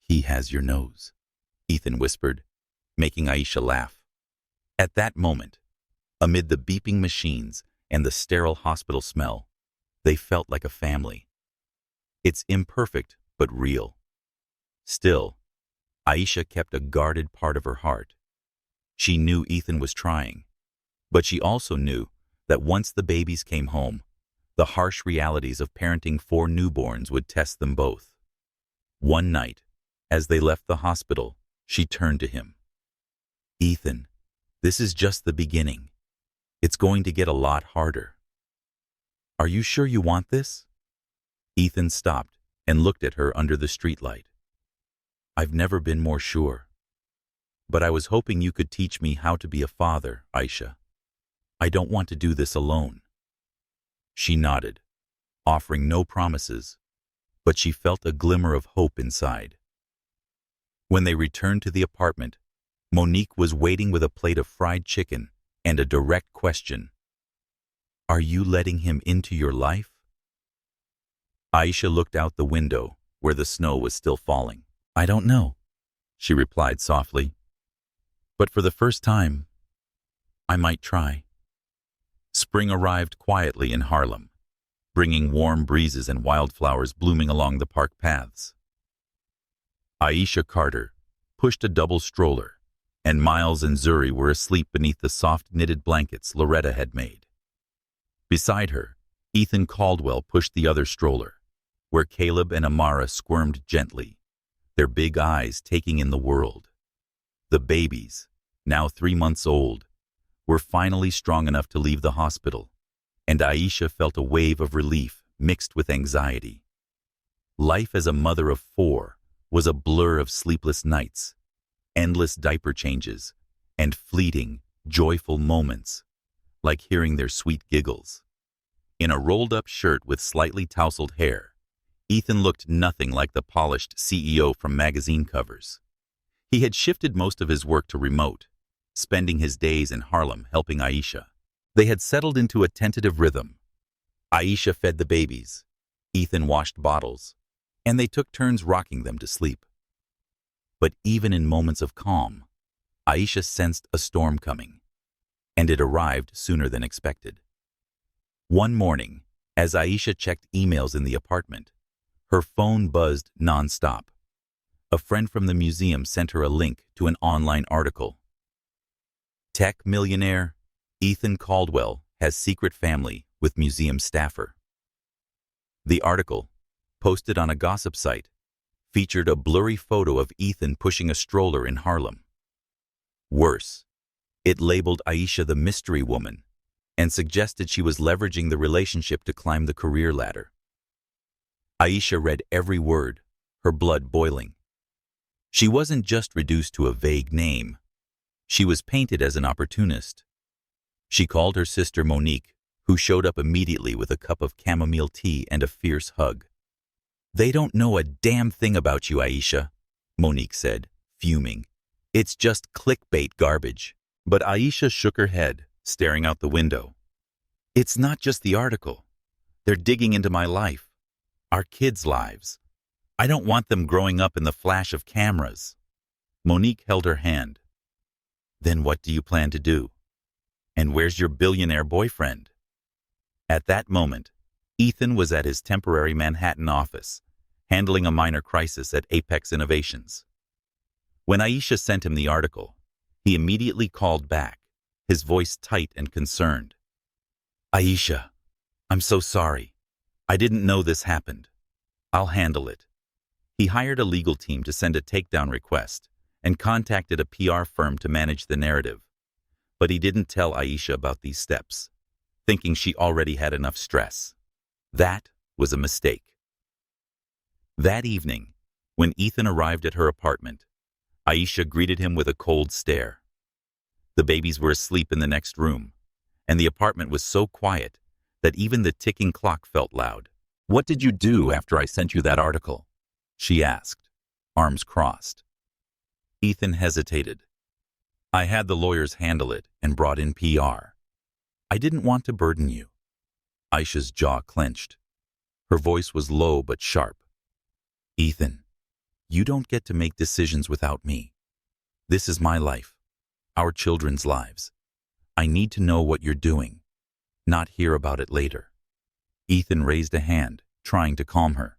he has your nose," Ethan whispered, making Aisha laugh. At that moment, amid the beeping machines and the sterile hospital smell, they felt like a family. It's imperfect but real. Still, Aisha kept a guarded part of her heart. She knew Ethan was trying, But she also knew that once the babies came home, the harsh realities of parenting 4 newborns would test them both. One night, as they left the hospital, she turned to him. "Ethan, this is just the beginning. It's going to get a lot harder. Are you sure you want this?" Ethan stopped and looked at her under the streetlight. "I've never been more sure. But I was hoping you could teach me how to be a father, Aisha. I don't want to do this alone." She nodded, offering no promises, but she felt a glimmer of hope inside. When they returned to the apartment, Monique was waiting with a plate of fried chicken and a direct question. "Are you letting him into your life?" Aisha looked out the window, where the snow was still falling. "I don't know," she replied softly. "But for the first time, I might try." Spring arrived quietly in Harlem, bringing warm breezes and wildflowers blooming along the park paths. Aisha Carter pushed a double stroller, and Miles and Zuri were asleep beneath the soft knitted blankets Loretta had made. Beside her, Ethan Caldwell pushed the other stroller, where Caleb and Amara squirmed gently, their big eyes taking in the world. The babies, now 3 months old, were finally strong enough to leave the hospital, and Aisha felt a wave of relief mixed with anxiety. Life as a mother of 4 was a blur of sleepless nights, endless diaper changes, and fleeting, joyful moments, like hearing their sweet giggles. In a rolled-up shirt with slightly tousled hair, Ethan looked nothing like the polished CEO from magazine covers. He had shifted most of his work to remote, spending his days in Harlem helping Aisha. They had settled into a tentative rhythm. Aisha fed the babies, Ethan washed bottles, and they took turns rocking them to sleep. But even in moments of calm, Aisha sensed a storm coming, and it arrived sooner than expected. One morning, as Aisha checked emails in the apartment, her phone buzzed nonstop. A friend from the museum sent her a link to an online article. Tech millionaire Ethan Caldwell has secret family with museum staffer. The article, posted on a gossip site, featured a blurry photo of Ethan pushing a stroller in Harlem. Worse, it labeled Aisha the mystery woman and suggested she was leveraging the relationship to climb the career ladder. Aisha read every word, her blood boiling. She wasn't just reduced to a vague name. She was painted as an opportunist. She called her sister Monique, who showed up immediately with a cup of chamomile tea and a fierce hug. "They don't know a damn thing about you, Aisha," Monique said, fuming. "It's just clickbait garbage." But Aisha shook her head, staring out the window. "It's not just the article. They're digging into my life, our kids' lives. I don't want them growing up in the flash of cameras." Monique held her hand. "Then what do you plan to do? And where's your billionaire boyfriend?" At that moment, Ethan was at his temporary Manhattan office, handling a minor crisis at Apex Innovations. When Aisha sent him the article, he immediately called back, his voice tight and concerned. "Aisha, I'm so sorry. I didn't know this happened. I'll handle it." He hired a legal team to send a takedown request and contacted a PR firm to manage the narrative. But he didn't tell Aisha about these steps, thinking she already had enough stress. That was a mistake. That evening, when Ethan arrived at her apartment, Aisha greeted him with a cold stare. The babies were asleep in the next room, and the apartment was so quiet that even the ticking clock felt loud. "What did you do after I sent you that article?" she asked, arms crossed. Ethan hesitated. "I had the lawyers handle it and brought in PR. I didn't want to burden you." Aisha's jaw clenched. Her voice was low but sharp. "Ethan, you don't get to make decisions without me. This is my life, our children's lives. I need to know what you're doing, not hear about it later." Ethan raised a hand, trying to calm her.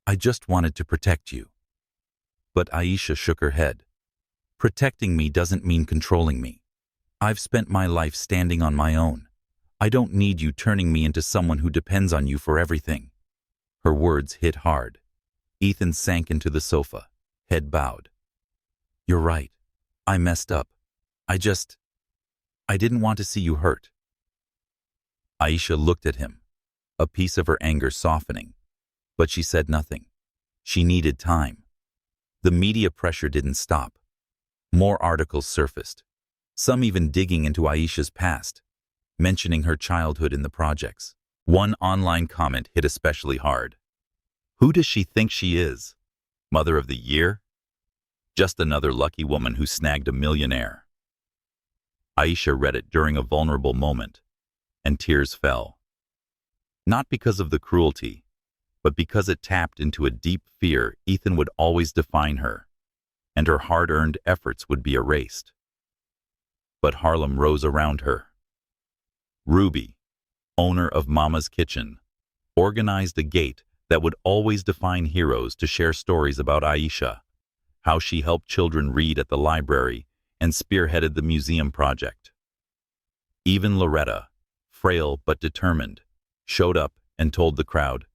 "I just wanted to protect you." But Aisha shook her head. "Protecting me doesn't mean controlling me. I've spent my life standing on my own. I don't need you turning me into someone who depends on you for everything." Her words hit hard. Ethan sank into the sofa, head bowed. "You're right. I messed up. I didn't want to see you hurt." Aisha looked at him, a piece of her anger softening, but she said nothing. She needed time. The media pressure didn't stop. More articles surfaced, some even digging into Aisha's past, mentioning her childhood in the projects. One online comment hit especially hard. "Who does she think she is? Mother of the Year? Just another lucky woman who snagged a millionaire." Aisha read it during a vulnerable moment, and tears fell. Not because of the cruelty, but because it tapped into a deep fear Ethan would always define her, and her hard-earned efforts would be erased. But Harlem rose around her. Ruby, owner of Mama's Kitchen, organized a gate that would always define heroes to share stories about Aisha, how she helped children read at the library and spearheaded the museum project. Even Loretta, frail but determined, showed up and told the crowd,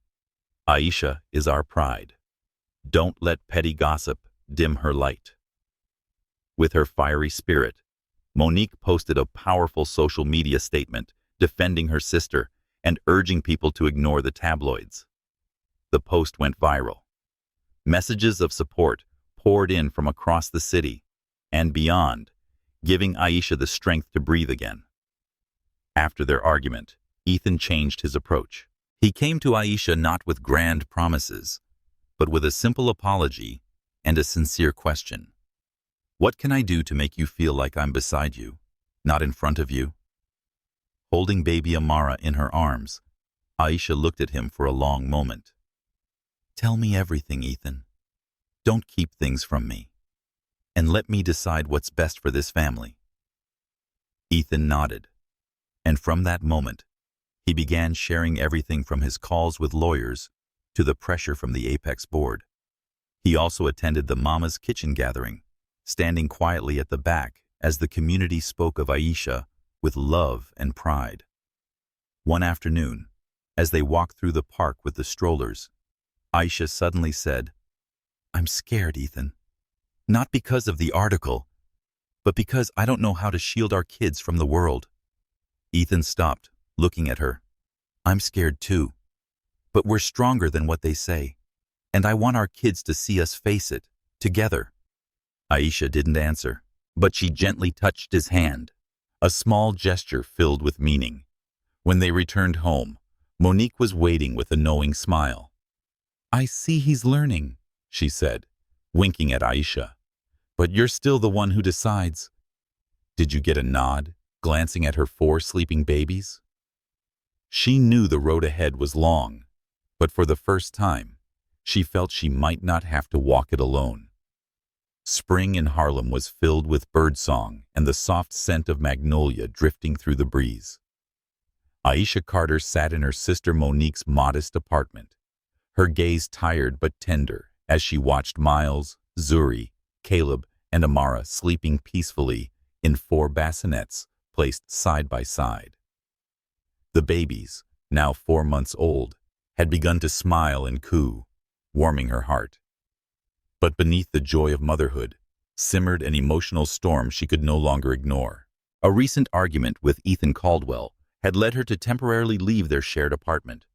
"Aisha is our pride. Don't let petty gossip dim her light." With her fiery spirit, Monique posted a powerful social media statement defending her sister and urging people to ignore the tabloids. The post went viral. Messages of support poured in from across the city and beyond, giving Aisha the strength to breathe again. After their argument, Ethan changed his approach. He came to Aisha not with grand promises, but with a simple apology and a sincere question. "What can I do to make you feel like I'm beside you, not in front of you?" Holding baby Amara in her arms, Aisha looked at him for a long moment. "Tell me everything, Ethan. Don't keep things from me. And let me decide what's best for this family." Ethan nodded, and from that moment, he began sharing everything from his calls with lawyers to the pressure from the Apex board. He also attended the Mama's Kitchen gathering, standing quietly at the back as the community spoke of Aisha with love and pride. One afternoon, as they walked through the park with the strollers, Aisha suddenly said, "I'm scared, Ethan. Not because of the article, but because I don't know how to shield our kids from the world." Ethan stopped, looking at her. "I'm scared too, but we're stronger than what they say, and I want our kids to see us face it, together." Aisha didn't answer, but she gently touched his hand, a small gesture filled with meaning. When they returned home, Monique was waiting with a knowing smile. "I see he's learning," she said, winking at Aisha. "But you're still the one who decides." Did you get a nod, glancing at her 4 sleeping babies? She knew the road ahead was long, but for the first time, she felt she might not have to walk it alone. Spring in Harlem was filled with birdsong and the soft scent of magnolia drifting through the breeze. Aisha Carter sat in her sister Monique's modest apartment, her gaze tired but tender as she watched Miles, Zuri, Caleb, and Amara sleeping peacefully in 4 bassinets placed side by side. The babies, now 4 months old, had begun to smile and coo, warming her heart. But beneath the joy of motherhood simmered an emotional storm she could no longer ignore. A recent argument with Ethan Caldwell had led her to temporarily leave their shared apartment,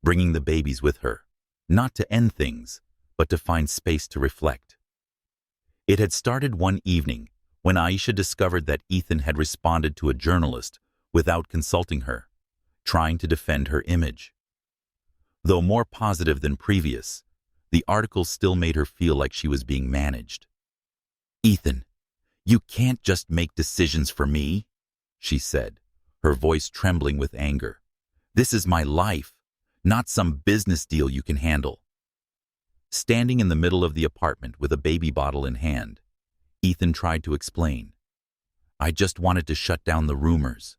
bringing the babies with her, not to end things, but to find space to reflect. It had started one evening when Aisha discovered that Ethan had responded to a journalist without consulting her, trying to defend her image. Though more positive than previous, the article still made her feel like she was being managed. "Ethan, you can't just make decisions for me," she said, her voice trembling with anger. "This is my life, not some business deal you can handle." Standing in the middle of the apartment with a baby bottle in hand, Ethan tried to explain. "I just wanted to shut down the rumors.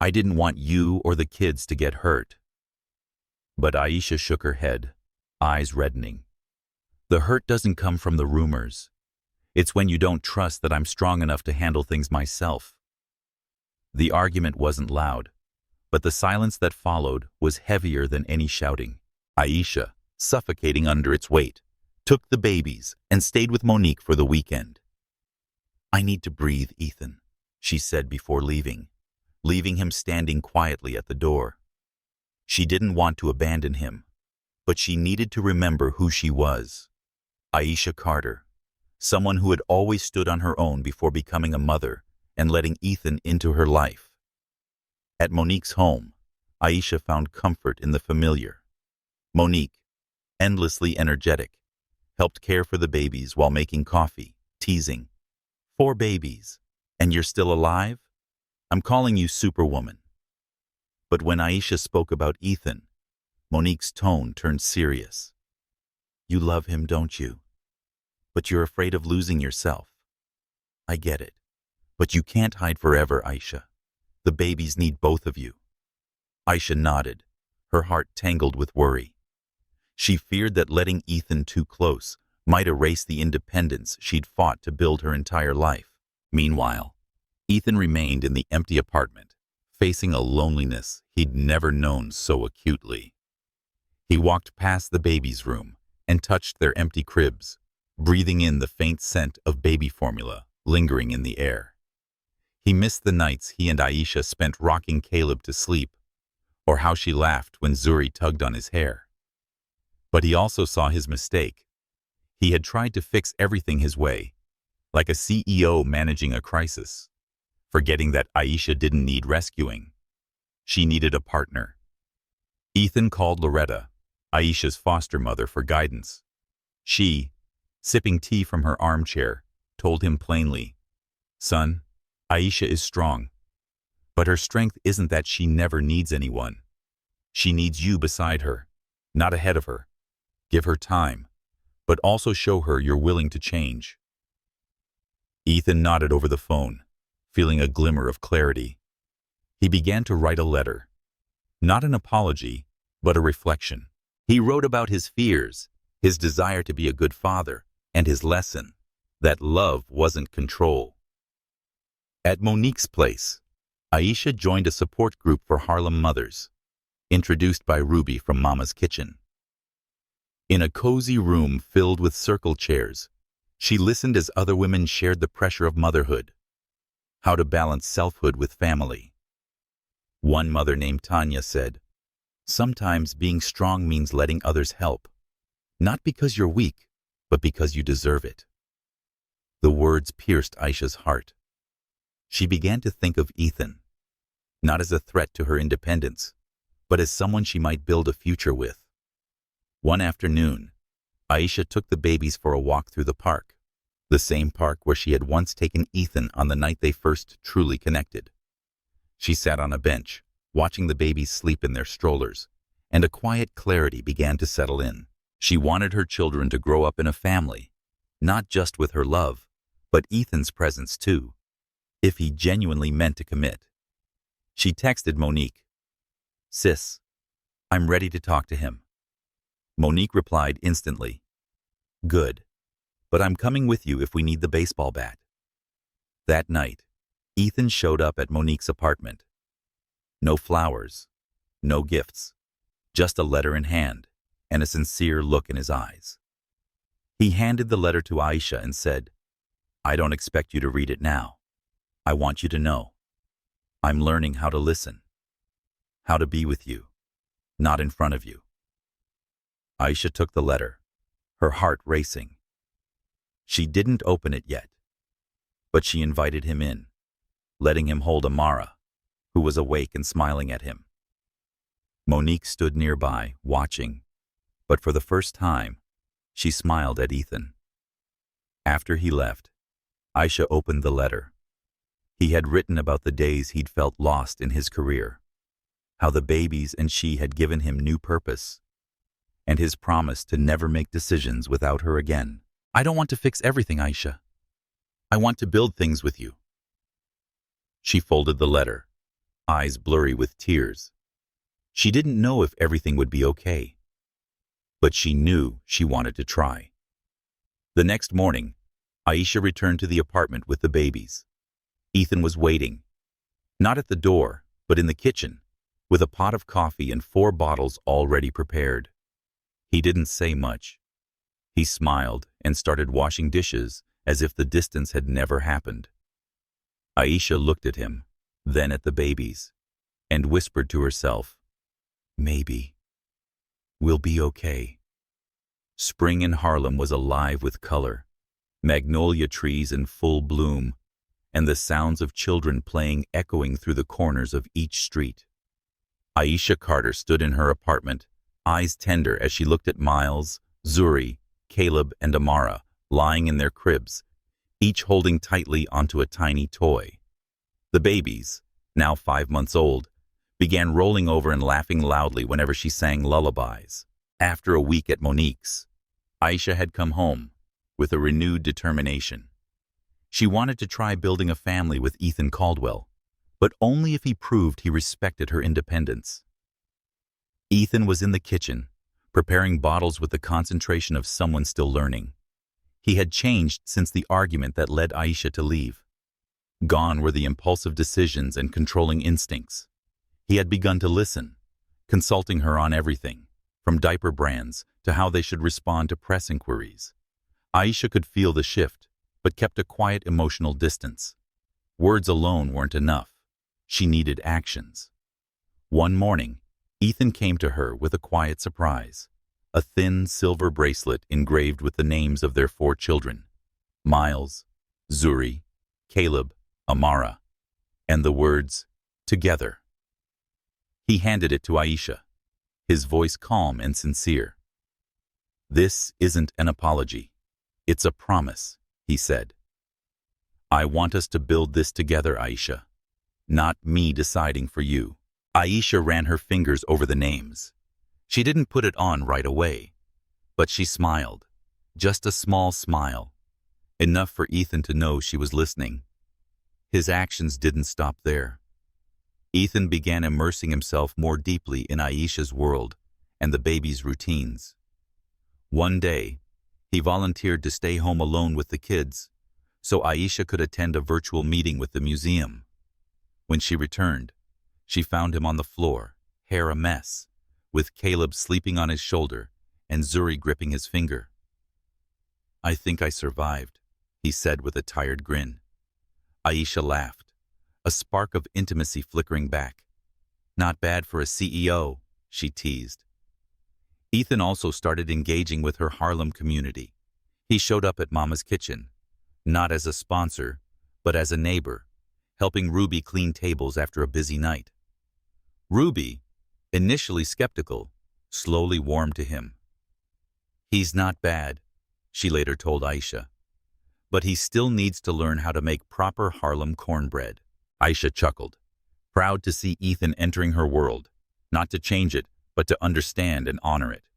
I didn't want you or the kids to get hurt." But Aisha shook her head, eyes reddening. "The hurt doesn't come from the rumors. It's when you don't trust that I'm strong enough to handle things myself." The argument wasn't loud, but the silence that followed was heavier than any shouting. Aisha, suffocating under its weight, took the babies and stayed with Monique for the weekend. "I need to breathe, Ethan," she said before leaving him standing quietly at the door. She didn't want to abandon him, but she needed to remember who she was. Aisha Carter, someone who had always stood on her own before becoming a mother and letting Ethan into her life. At Monique's home, Aisha found comfort in the familiar. Monique, endlessly energetic, helped care for the babies while making coffee, teasing, "4 babies, and you're still alive? I'm calling you Superwoman." But when Aisha spoke about Ethan, Monique's tone turned serious. "You love him, don't you? But you're afraid of losing yourself. I get it. But you can't hide forever, Aisha. The babies need both of you." Aisha nodded, her heart tangled with worry. She feared that letting Ethan too close might erase the independence she'd fought to build her entire life. Meanwhile, Ethan remained in the empty apartment, facing a loneliness he'd never known so acutely. He walked past the babies' room and touched their empty cribs, breathing in the faint scent of baby formula lingering in the air. He missed the nights he and Aisha spent rocking Caleb to sleep, or how she laughed when Zuri tugged on his hair. But he also saw his mistake. He had tried to fix everything his way, like a CEO managing a crisis, forgetting that Aisha didn't need rescuing. She needed a partner. Ethan called Loretta, Aisha's foster mother, for guidance. She, sipping tea from her armchair, told him plainly, "Son, Aisha is strong, but her strength isn't that she never needs anyone. She needs you beside her, not ahead of her. Give her time, but also show her you're willing to change." Ethan nodded over the phone, feeling a glimmer of clarity. He began to write a letter, not an apology, but a reflection. He wrote about his fears, his desire to be a good father, and his lesson that love wasn't control. At Monique's place, Aisha joined a support group for Harlem mothers, introduced by Ruby from Mama's Kitchen. In a cozy room filled with circle chairs, she listened as other women shared the pressure of motherhood, how to balance selfhood with family. One mother named Tanya said, "Sometimes being strong means letting others help, not because you're weak, but because you deserve it." The words pierced Aisha's heart. She began to think of Ethan, not as a threat to her independence, but as someone she might build a future with. One afternoon, Aisha took the babies for a walk through the park, the same park where she had once taken Ethan on the night they first truly connected. She sat on a bench, watching the babies sleep in their strollers, and a quiet clarity began to settle in. She wanted her children to grow up in a family, not just with her love, but Ethan's presence too, if he genuinely meant to commit. She texted Monique, "Sis, I'm ready to talk to him." Monique replied instantly, "Good, but I'm coming with you if we need the baseball bat." That night, Ethan showed up at Monique's apartment. No flowers, no gifts, just a letter in hand and a sincere look in his eyes. He handed the letter to Aisha and said, "I don't expect you to read it now. I want you to know. I'm learning how to listen, how to be with you, not in front of you." Aisha took the letter, her heart racing. She didn't open it yet, but she invited him in, letting him hold Amara, who was awake and smiling at him. Monique stood nearby, watching, but for the first time, she smiled at Ethan. After he left, Aisha opened the letter. He had written about the days he'd felt lost in his career, how the babies and she had given him new purpose, and his promise to never make decisions without her again. "I don't want to fix everything, Aisha. I want to build things with you." She folded the letter, eyes blurry with tears. She didn't know if everything would be okay, but she knew she wanted to try. The next morning, Aisha returned to the apartment with the babies. Ethan was waiting, Not at the door, but in the kitchen, with a pot of coffee and 4 bottles already prepared. He didn't say much. He smiled and started washing dishes as if the distance had never happened. Aisha looked at him, then at the babies, and whispered to herself, "Maybe. We'll be okay." Spring in Harlem was alive with color, magnolia trees in full bloom, and the sounds of children playing echoing through the corners of each street. Aisha Carter stood in her apartment, eyes tender as she looked at Miles, Zuri, Caleb, and Amara lying in their cribs, each holding tightly onto a tiny toy. The babies, now 5 months old, began rolling over and laughing loudly whenever she sang lullabies. After a week at Monique's, Aisha had come home with a renewed determination. She wanted to try building a family with Ethan Caldwell, but only if he proved he respected her independence. Ethan was in the kitchen, preparing bottles with the concentration of someone still learning. He had changed since the argument that led Aisha to leave. Gone were the impulsive decisions and controlling instincts. He had begun to listen, consulting her on everything, from diaper brands to how they should respond to press inquiries. Aisha could feel the shift, but kept a quiet emotional distance. Words alone weren't enough. She needed actions. One morning, Ethan came to her with a quiet surprise, a thin silver bracelet engraved with the names of their 4 children, Miles, Zuri, Caleb, Amara, and the words, "Together." He handed it to Aisha, his voice calm and sincere. "This isn't an apology. It's a promise," he said. "I want us to build this together, Aisha. Not me deciding for you." Aisha ran her fingers over the names. She didn't put it on right away, but she smiled, just a small smile, enough for Ethan to know she was listening. His actions didn't stop there. Ethan began immersing himself more deeply in Aisha's world and the baby's routines. One day, he volunteered to stay home alone with the kids, so Aisha could attend a virtual meeting with the museum. When she returned, she found him on the floor, hair a mess, with Caleb sleeping on his shoulder and Zuri gripping his finger. "I think I survived," he said with a tired grin. Aisha laughed, a spark of intimacy flickering back. "Not bad for a CEO," she teased. Ethan also started engaging with her Harlem community. He showed up at Mama's Kitchen, not as a sponsor, but as a neighbor, helping Ruby clean tables after a busy night. Ruby, initially skeptical, slowly warmed to him. "He's not bad," she later told Aisha, "but he still needs to learn how to make proper Harlem cornbread." Aisha chuckled, proud to see Ethan entering her world, not to change it, but to understand and honor it.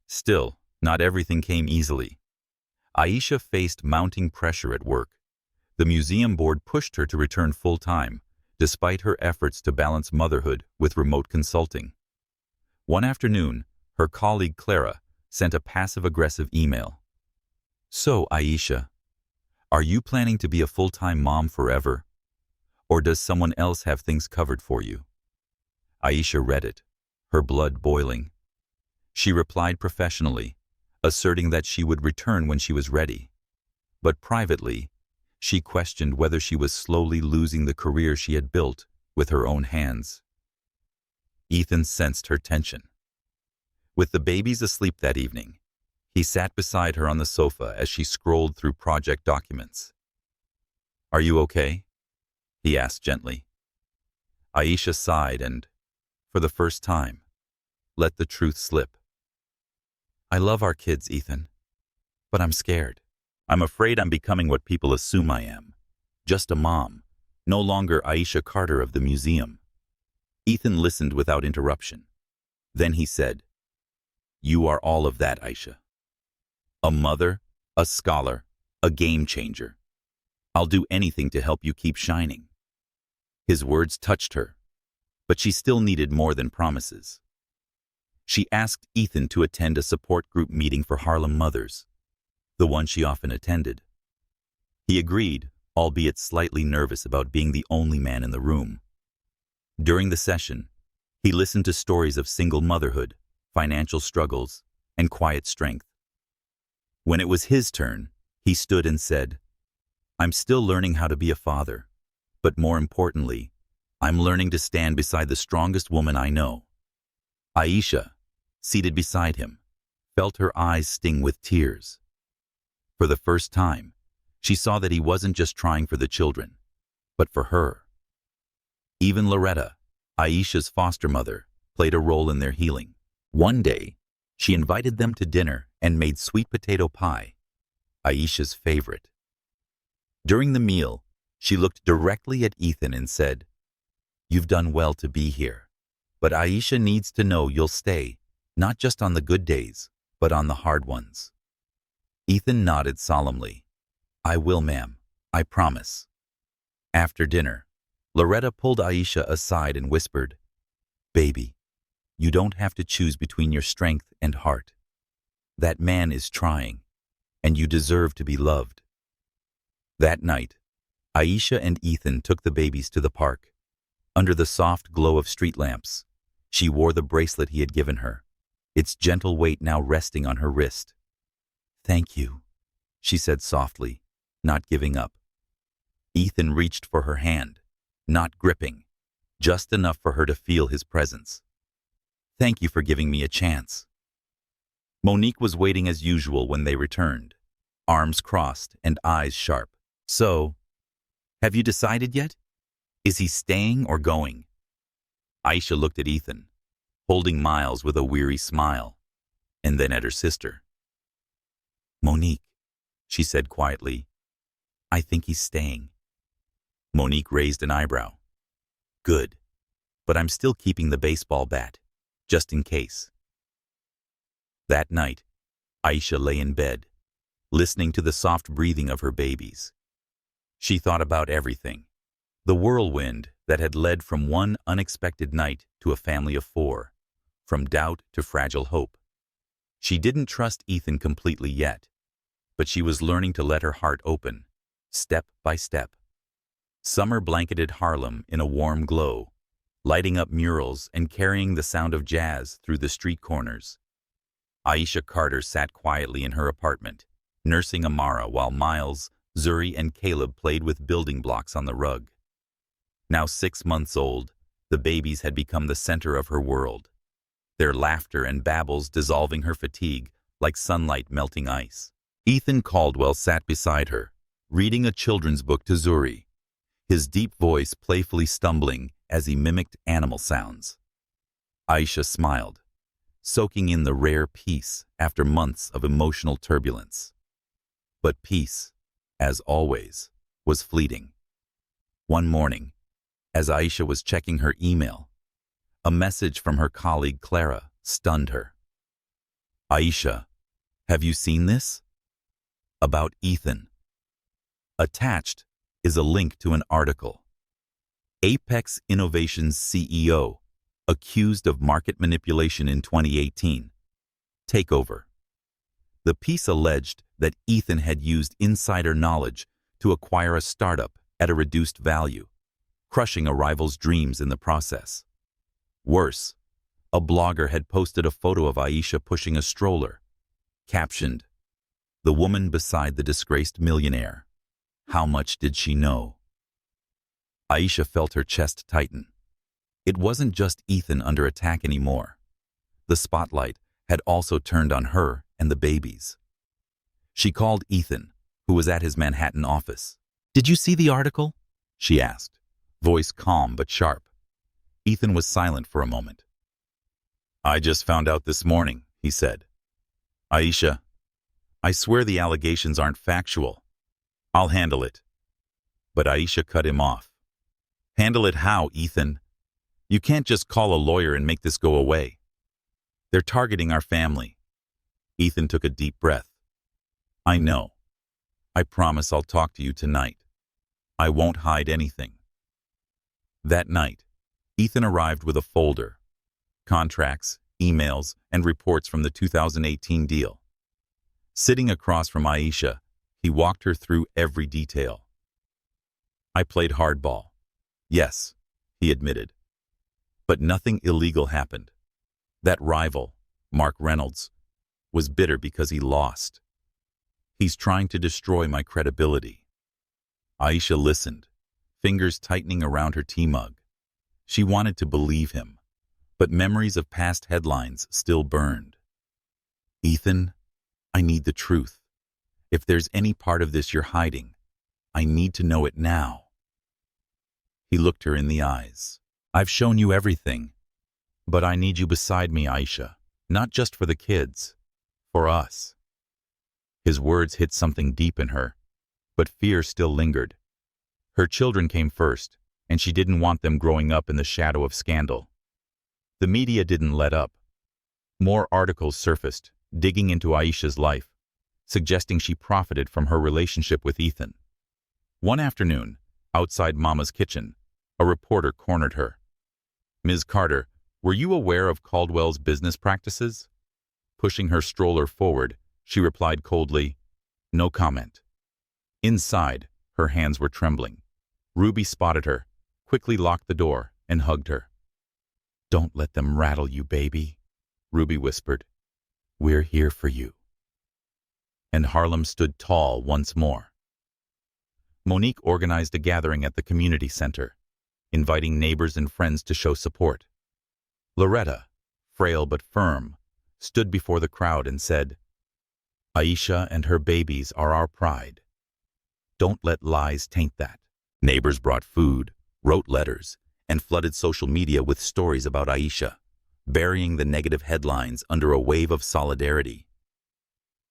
Still, not everything came easily. Aisha faced mounting pressure at work. The museum board pushed her to return full-time, despite her efforts to balance motherhood with remote consulting. One afternoon, her colleague Clara sent a passive-aggressive email. "So, Aisha, are you planning to be a full-time mom forever? Or does someone else have things covered for you?" Aisha read it, her blood boiling. She replied professionally, asserting that she would return when she was ready. But privately, she questioned whether she was slowly losing the career she had built with her own hands. Ethan sensed her tension. With the babies asleep that evening, he sat beside her on the sofa as she scrolled through project documents. "Are you okay?" he asked gently. Aisha sighed and, for the first time, let the truth slip. "I love our kids, Ethan, but I'm scared. I'm afraid I'm becoming what people assume I am. Just a mom, no longer Aisha Carter of the museum." Ethan listened without interruption. Then he said, "You are all of that, Aisha. A mother, a scholar, a game changer. I'll do anything to help you keep shining." His words touched her, but she still needed more than promises. She asked Ethan to attend a support group meeting for Harlem mothers, the one she often attended. He agreed, albeit slightly nervous about being the only man in the room. During the session, he listened to stories of single motherhood, financial struggles, and quiet strength. When it was his turn, he stood and said, "I'm still learning how to be a father, but more importantly, I'm learning to stand beside the strongest woman I know." Aisha, seated beside him, felt her eyes sting with tears. For the first time, she saw that he wasn't just trying for the children, but for her. Even Loretta, Aisha's foster mother, played a role in their healing. One day, she invited them to dinner and made sweet potato pie, Aisha's favorite. During the meal, she looked directly at Ethan and said, "You've done well to be here, but Aisha needs to know you'll stay, not just on the good days, but on the hard ones." Ethan nodded solemnly. "I will, ma'am. I promise." After dinner, Loretta pulled Aisha aside and whispered, "Baby, you don't have to choose between your strength and heart. That man is trying, and you deserve to be loved." That night, Aisha and Ethan took the babies to the park. Under the soft glow of street lamps, she wore the bracelet he had given her, its gentle weight now resting on her wrist. "Thank you," she said softly, not giving up. Ethan reached for her hand, not gripping, just enough for her to feel his presence. "Thank you for giving me a chance." Monique was waiting as usual when they returned, arms crossed and eyes sharp. "So, have you decided yet? Is he staying or going?" Aisha looked at Ethan, holding Miles with a weary smile, and then at her sister. "Monique," she said quietly, "I think he's staying." Monique raised an eyebrow. "Good, but I'm still keeping the baseball bat, just in case." That night, Aisha lay in bed, listening to the soft breathing of her babies. She thought about everything, the whirlwind that had led from one unexpected night to a family of 4, from doubt to fragile hope. She didn't trust Ethan completely yet, but she was learning to let her heart open, step by step. Summer blanketed Harlem in a warm glow, lighting up murals and carrying the sound of jazz through the street corners. Aisha Carter sat quietly in her apartment, nursing Amara while Miles, Zuri, and Caleb played with building blocks on the rug. Now 6 months old, the babies had become the center of her world, their laughter and babbles dissolving her fatigue like sunlight melting ice. Ethan Caldwell sat beside her, reading a children's book to Zuri, his deep voice playfully stumbling as he mimicked animal sounds. Aisha smiled, soaking in the rare peace after months of emotional turbulence. But peace, as always, was fleeting. One morning, as Aisha was checking her email, a message from her colleague Clara stunned her. "Aisha, have you seen this?" About Ethan. Attached is a link to an article. Apex Innovations CEO, accused of market manipulation in 2018. Takeover. The piece alleged that Ethan had used insider knowledge to acquire a startup at a reduced value, crushing a rival's dreams in the process. Worse, a blogger had posted a photo of Aisha pushing a stroller, captioned, "The woman beside the disgraced millionaire. How much did she know?" Aisha felt her chest tighten. It wasn't just Ethan under attack anymore. The spotlight had also turned on her and the babies. She called Ethan, who was at his Manhattan office. "Did you see the article?" she asked, voice calm but sharp. Ethan was silent for a moment. "I just found out this morning," he said. "Aisha, I swear the allegations aren't factual. I'll handle it." But Aisha cut him off. "Handle it how, Ethan? You can't just call a lawyer and make this go away. They're targeting our family." Ethan took a deep breath. "I know. I promise I'll talk to you tonight. I won't hide anything." That night, Ethan arrived with a folder, contracts, emails, and reports from the 2018 deal. Sitting across from Aisha, he walked her through every detail. "I played hardball. Yes," he admitted. But nothing illegal happened. That rival, Mark Reynolds, was bitter because he lost. He's trying to destroy my credibility. Aisha listened, fingers tightening around her tea mug. She wanted to believe him, but memories of past headlines still burned. Ethan, I need the truth. If there's any part of this you're hiding, I need to know it now. He looked her in the eyes. I've shown you everything, but I need you beside me, Aisha, not just for the kids, for us. His words hit something deep in her, but fear still lingered. Her children came first, and she didn't want them growing up in the shadow of scandal. The media didn't let up. More articles surfaced, digging into Aisha's life, suggesting she profited from her relationship with Ethan. One afternoon, outside Mama's kitchen, a reporter cornered her. Ms. Carter, were you aware of Caldwell's business practices? Pushing her stroller forward, she replied coldly, no comment. Inside, her hands were trembling. Ruby spotted her, quickly locked the door, and hugged her. Don't let them rattle you, baby, Ruby whispered. We're here for you. And Harlem stood tall once more. Monique organized a gathering at the community center, inviting neighbors and friends to show support. Loretta, frail but firm, stood before the crowd and said, Aisha and her babies are our pride. Don't let lies taint that. Neighbors brought food, wrote letters, and flooded social media with stories about Aisha, burying the negative headlines under a wave of solidarity.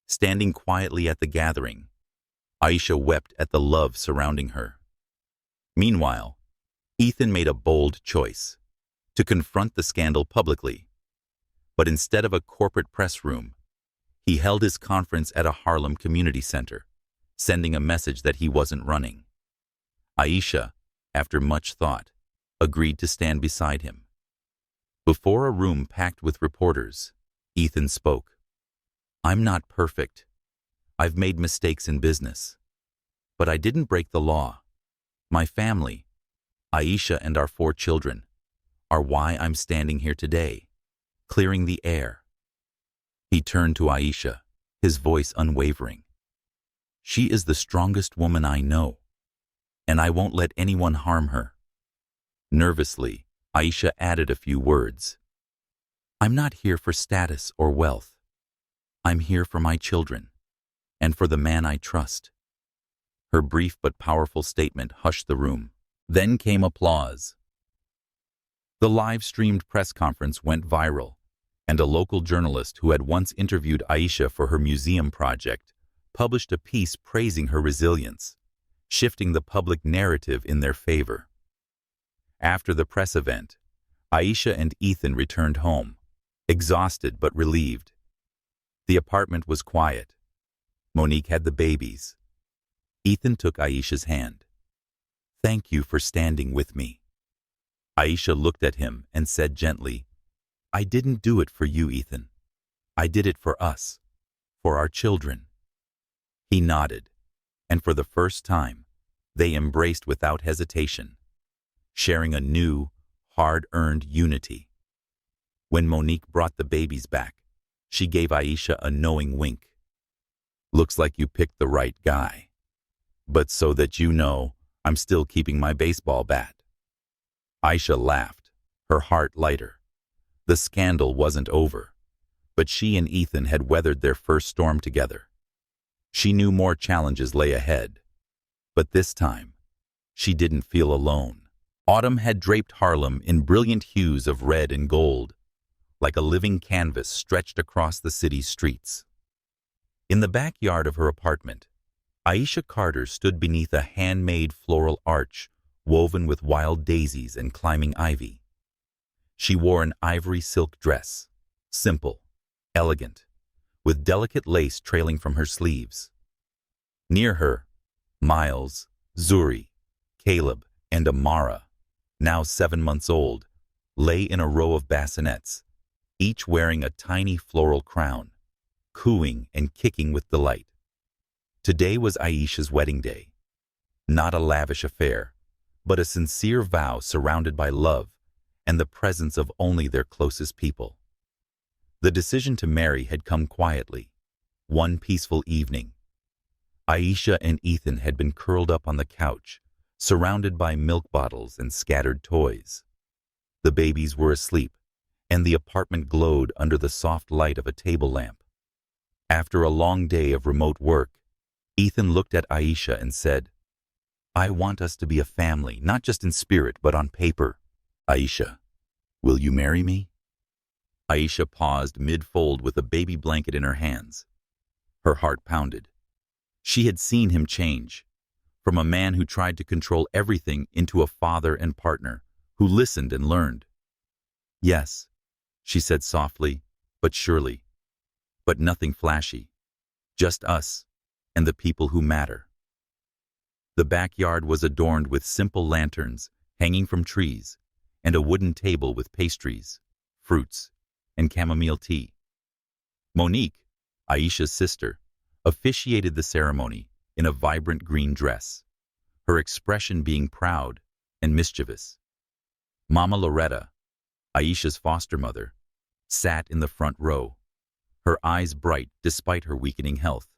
Standing quietly at the gathering, Aisha wept at the love surrounding her. Meanwhile, Ethan made a bold choice, to confront the scandal publicly. But instead of a corporate press room, he held his conference at a Harlem community center, sending a message that he wasn't running. Aisha, after much thought, agreed to stand beside him. Before a room packed with reporters, Ethan spoke. I'm not perfect. I've made mistakes in business. But I didn't break the law. My family, Aisha and our 4 children, are why I'm standing here today, clearing the air. He turned to Aisha, his voice unwavering. She is the strongest woman I know, and I won't let anyone harm her. Nervously, Aisha added a few words. I'm not here for status or wealth. I'm here for my children, and for the man I trust. Her brief but powerful statement hushed the room. Then came applause. The live-streamed press conference went viral, and a local journalist who had once interviewed Aisha for her museum project published a piece praising her resilience, shifting the public narrative in their favor. After the press event, Aisha and Ethan returned home, exhausted but relieved. The apartment was quiet. Monique had the babies. Ethan took Aisha's hand. Thank you for standing with me. Aisha looked at him and said gently, I didn't do it for you, Ethan. I did it for us, for our children. He nodded, and for the first time, they embraced without hesitation, sharing a new, hard-earned unity. When Monique brought the babies back, she gave Aisha a knowing wink. Looks like you picked the right guy. But so that you know, I'm still keeping my baseball bat. Aisha laughed, her heart lighter. The scandal wasn't over, but she and Ethan had weathered their first storm together. She knew more challenges lay ahead, but this time, she didn't feel alone. Autumn had draped Harlem in brilliant hues of red and gold, like a living canvas stretched across the city's streets. In the backyard of her apartment, Aisha Carter stood beneath a handmade floral arch woven with wild daisies and climbing ivy. She wore an ivory silk dress, simple, elegant, with delicate lace trailing from her sleeves. Near her, Miles, Zuri, Caleb, and Amara, now 7 months old, lay in a row of bassinets, each wearing a tiny floral crown, cooing and kicking with delight. Today was Aisha's wedding day. Not a lavish affair, but a sincere vow surrounded by love and the presence of only their closest people. The decision to marry had come quietly. One peaceful evening, Aisha and Ethan had been curled up on the couch, surrounded by milk bottles and scattered toys. The babies were asleep, and the apartment glowed under the soft light of a table lamp. After a long day of remote work, Ethan looked at Aisha and said, "I want us to be a family, not just in spirit, but on paper. Aisha, will you marry me?" Aisha paused mid-fold with a baby blanket in her hands. Her heart pounded. She had seen him change, from a man who tried to control everything into a father and partner who listened and learned. "Yes," she said softly, but surely. But nothing flashy. Just us and the people who matter. The backyard was adorned with simple lanterns hanging from trees and a wooden table with pastries, fruits, and chamomile tea. Monique, Aisha's sister, officiated the ceremony in a vibrant green dress, her expression being proud and mischievous. Mama Loretta, Aisha's foster mother, sat in the front row, her eyes bright despite her weakening health.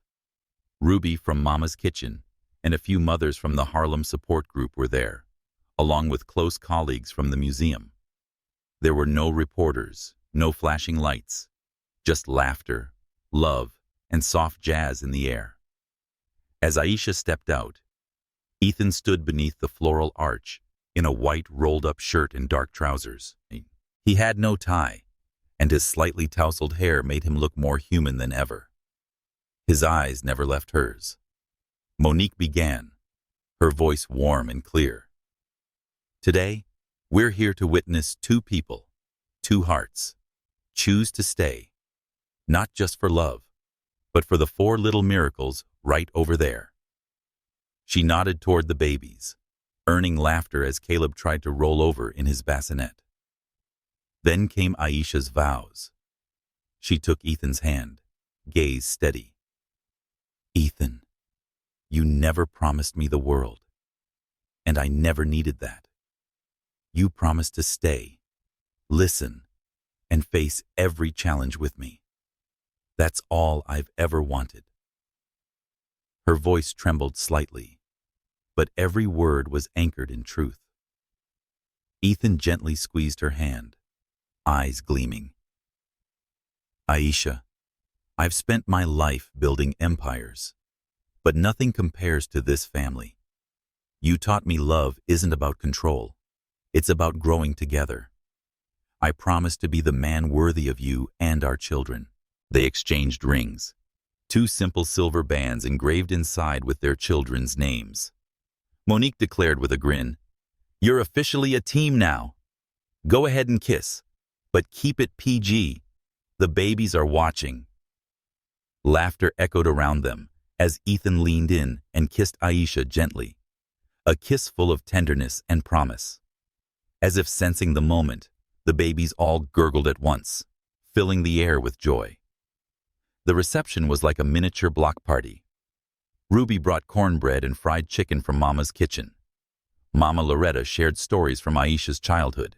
Ruby from Mama's kitchen and a few mothers from the Harlem support group were there, along with close colleagues from the museum. There were no reporters, no flashing lights, just laughter, love, and soft jazz in the air. As Aisha stepped out, Ethan stood beneath the floral arch in a white rolled-up shirt and dark trousers. He had no tie, and his slightly tousled hair made him look more human than ever. His eyes never left hers. Monique began, her voice warm and clear. "Today, we're here to witness two people, two hearts, choose to stay, not just for love, but for the 4 little miracles right over there." She nodded toward the babies, earning laughter as Caleb tried to roll over in his bassinet. Then came Aisha's vows. She took Ethan's hand, gaze steady. "Ethan, you never promised me the world, and I never needed that. You promised to stay, listen, and face every challenge with me. That's all I've ever wanted." Her voice trembled slightly, but every word was anchored in truth. Ethan gently squeezed her hand, eyes gleaming. "Aisha, I've spent my life building empires, but nothing compares to this family. You taught me love isn't about control. It's about growing together. I promise to be the man worthy of you and our children." They exchanged rings, 2 simple silver bands engraved inside with their children's names. Monique declared with a grin, "You're officially a team now. Go ahead and kiss, but keep it PG. The babies are watching." Laughter echoed around them as Ethan leaned in and kissed Aisha gently, a kiss full of tenderness and promise. As if sensing the moment, the babies all gurgled at once, filling the air with joy. The reception was like a miniature block party. Ruby brought cornbread and fried chicken from Mama's kitchen. Mama Loretta shared stories from Aisha's childhood.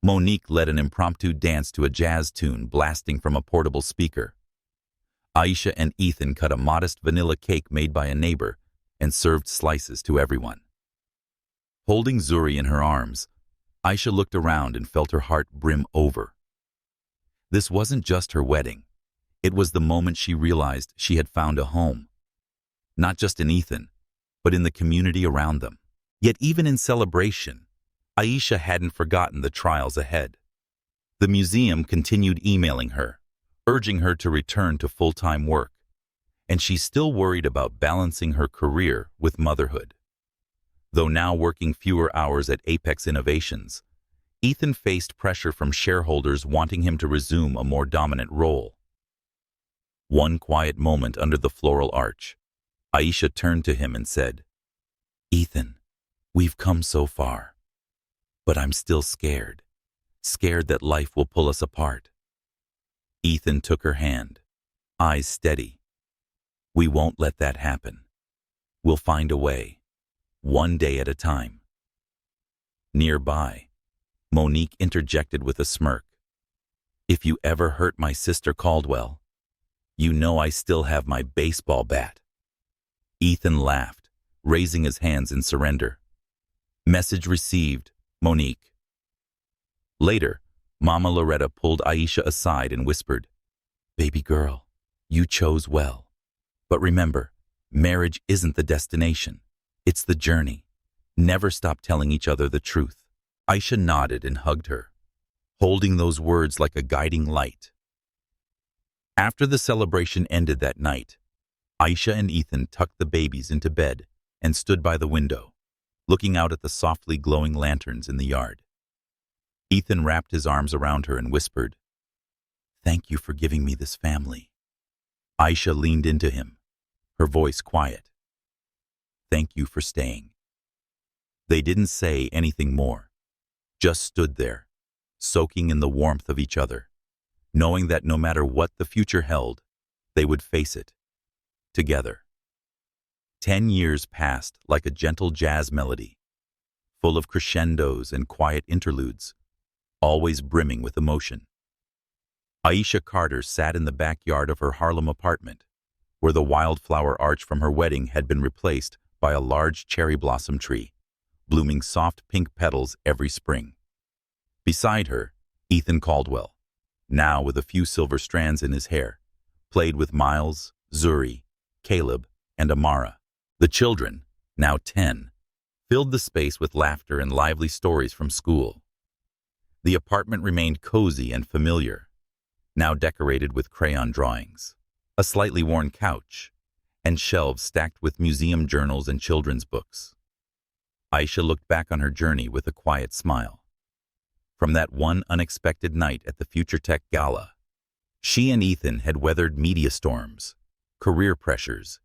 Monique led an impromptu dance to a jazz tune blasting from a portable speaker. Aisha and Ethan cut a modest vanilla cake made by a neighbor and served slices to everyone. Holding Zuri in her arms, Aisha looked around and felt her heart brim over. This wasn't just her wedding. It was the moment she realized she had found a home. Not just in Ethan, but in the community around them. Yet even in celebration, Aisha hadn't forgotten the trials ahead. The museum continued emailing her, urging her to return to full-time work, and she's still worried about balancing her career with motherhood. Though now working fewer hours at Apex Innovations, Ethan faced pressure from shareholders wanting him to resume a more dominant role. One quiet moment under the floral arch, Aisha turned to him and said, "Ethan, we've come so far, but I'm still scared that life will pull us apart." Ethan took her hand, eyes steady. "We won't let that happen. We'll find a way, one day at a time." Nearby, Monique interjected with a smirk. "If you ever hurt my sister Caldwell, you know I still have my baseball bat." Ethan laughed, raising his hands in surrender. "Message received, Monique." Later, Mama Loretta pulled Aisha aside and whispered, "Baby girl, you chose well. But remember, marriage isn't the destination. It's the journey. Never stop telling each other the truth." Aisha nodded and hugged her, holding those words like a guiding light. After the celebration ended that night, Aisha and Ethan tucked the babies into bed and stood by the window, looking out at the softly glowing lanterns in the yard. Ethan wrapped his arms around her and whispered, "Thank you for giving me this family." Aisha leaned into him, her voice quiet. "Thank you for staying." They didn't say anything more, just stood there, soaking in the warmth of each other, knowing that no matter what the future held, they would face it together. 10 years passed like a gentle jazz melody, full of crescendos and quiet interludes, always brimming with emotion. Aisha Carter sat in the backyard of her Harlem apartment, where the wildflower arch from her wedding had been replaced by a large cherry blossom tree, blooming soft pink petals every spring. Beside her, Ethan Caldwell, now with a few silver strands in his hair, played with Miles, Zuri, Caleb, and Amara. The children, now 10, filled the space with laughter and lively stories from school. The apartment remained cozy and familiar, now decorated with crayon drawings, a slightly worn couch, and shelves stacked with museum journals and children's books. Aisha looked back on her journey with a quiet smile. From that one unexpected night at the Future Tech Gala, she and Ethan had weathered media storms, career pressures,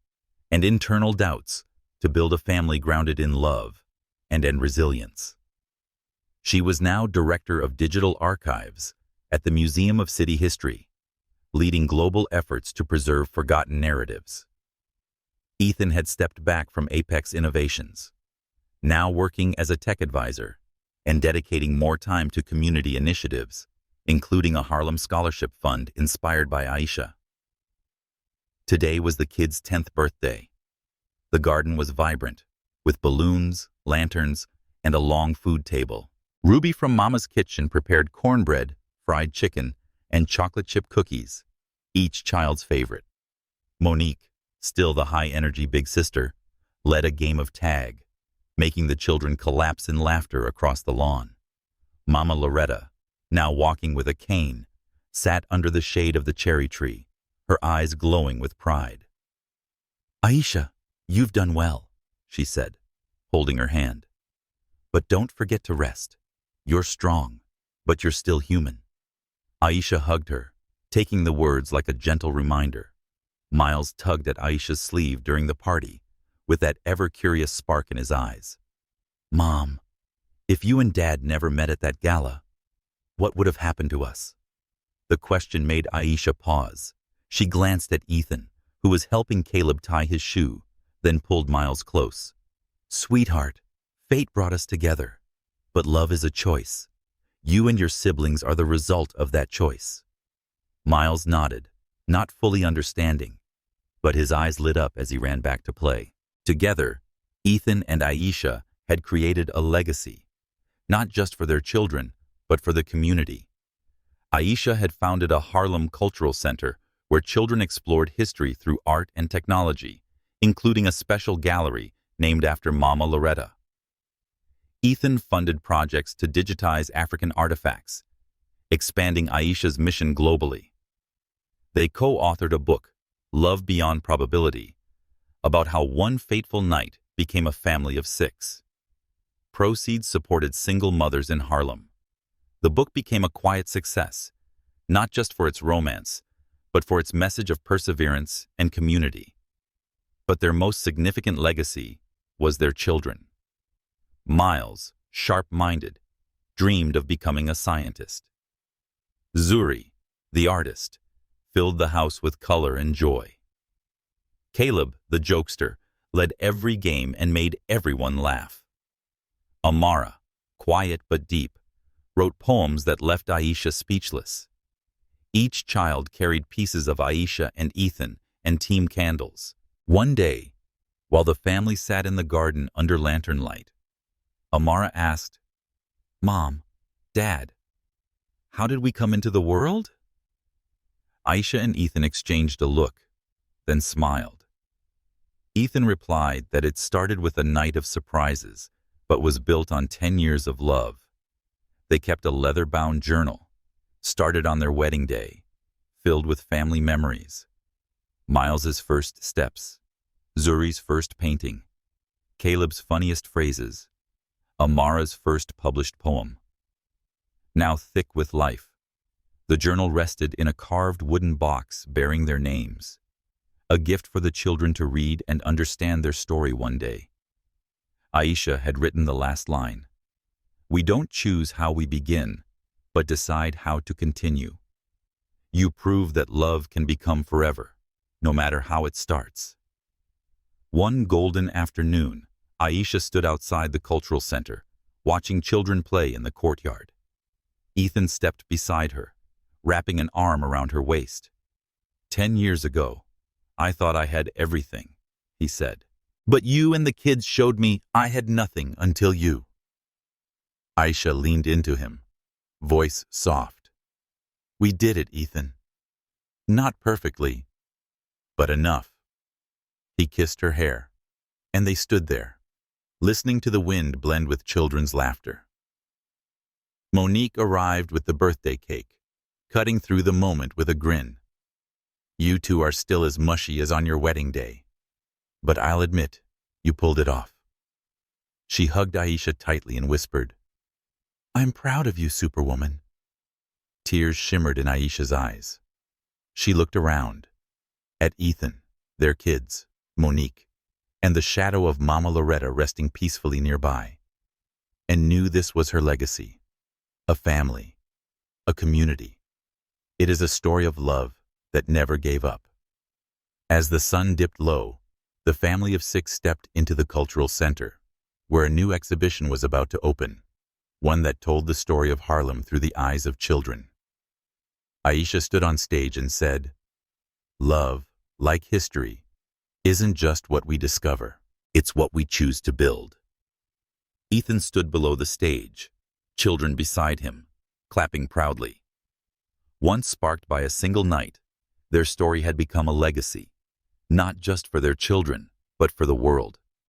and internal doubts to build a family grounded in love and in resilience. She was now Director of Digital Archives at the Museum of City History, leading global efforts to preserve forgotten narratives. Ethan had stepped back from Apex Innovations, now working as a tech advisor and dedicating more time to community initiatives, including a Harlem Scholarship Fund inspired by Aisha. Today was the kids' 10th birthday. The garden was vibrant, with balloons, lanterns, and a long food table. Ruby from Mama's Kitchen prepared cornbread, fried chicken, and chocolate chip cookies, each child's favorite. Monique, still the high-energy big sister, led a game of tag, making the children collapse in laughter across the lawn. Mama Loretta, now walking with a cane, sat under the shade of the cherry tree, her eyes glowing with pride. "Aisha, you've done well," she said, holding her hand. "But don't forget to rest. You're strong, but you're still human." Aisha hugged her, taking the words like a gentle reminder. Miles tugged at Aisha's sleeve during the party, with that ever-curious spark in his eyes. "Mom, if you and Dad never met at that gala, what would have happened to us?" The question made Aisha pause. She glanced at Ethan, who was helping Caleb tie his shoe, then pulled Miles close. "Sweetheart, fate brought us together, but love is a choice. You and your siblings are the result of that choice." Miles nodded, not fully understanding, but his eyes lit up as he ran back to play. Together, Ethan and Aisha had created a legacy, not just for their children, but for the community. Aisha had founded a Harlem Cultural Center where children explored history through art and technology, including a special gallery named after Mama Loretta. Ethan funded projects to digitize African artifacts, expanding Aisha's mission globally. They co-authored a book, Love Beyond Probability, about how one fateful night became a family of 6. Proceeds supported single mothers in Harlem. The book became a quiet success, not just for its romance, but for its message of perseverance and community. But their most significant legacy was their children. Miles, sharp-minded, dreamed of becoming a scientist. Zuri, the artist, filled the house with color and joy. Caleb, the jokester, led every game and made everyone laugh. Amara, quiet but deep, wrote poems that left Aisha speechless. Each child carried pieces of Aisha and Ethan and team candles. One day, while the family sat in the garden under lantern light, Amara asked, "Mom, Dad, how did we come into the world?" Aisha and Ethan exchanged a look, then smiled. Ethan replied that it started with a night of surprises, but was built on 10 years of love. They kept a leather-bound journal, started on their wedding day, filled with family memories. Miles's first steps, Zuri's first painting, Caleb's funniest phrases, Amara's first published poem. Now thick with life, the journal rested in a carved wooden box bearing their names, a gift for the children to read and understand their story one day. Aisha had written the last line, "We don't choose how we begin, but decide how to continue. You prove that love can become forever, no matter how it starts." One golden afternoon, Aisha stood outside the cultural center, watching children play in the courtyard. Ethan stepped beside her, wrapping an arm around her waist. 10 years ago, I thought I had everything, he said. But you and the kids showed me I had nothing until you. Aisha leaned into him, voice soft. We did it, Ethan. Not perfectly, but enough. He kissed her hair, and they stood there, listening to the wind blend with children's laughter. Monique arrived with the birthday cake, cutting through the moment with a grin. You two are still as mushy as on your wedding day, but I'll admit, you pulled it off. She hugged Aisha tightly and whispered, I'm proud of you, Superwoman. Tears shimmered in Aisha's eyes. She looked around, at Ethan, their kids, Monique, and the shadow of Mama Loretta resting peacefully nearby, and knew this was her legacy. A family, a community. It is a story of love that never gave up. As the sun dipped low, the family of 6 stepped into the cultural center, where a new exhibition was about to open, one that told the story of Harlem through the eyes of children. Aisha stood on stage and said, Love, like history, isn't just what we discover, it's what we choose to build. Ethan stood below the stage, children beside him, clapping proudly. Once sparked by a single night, their story had become a legacy, not just for their children, but for the world.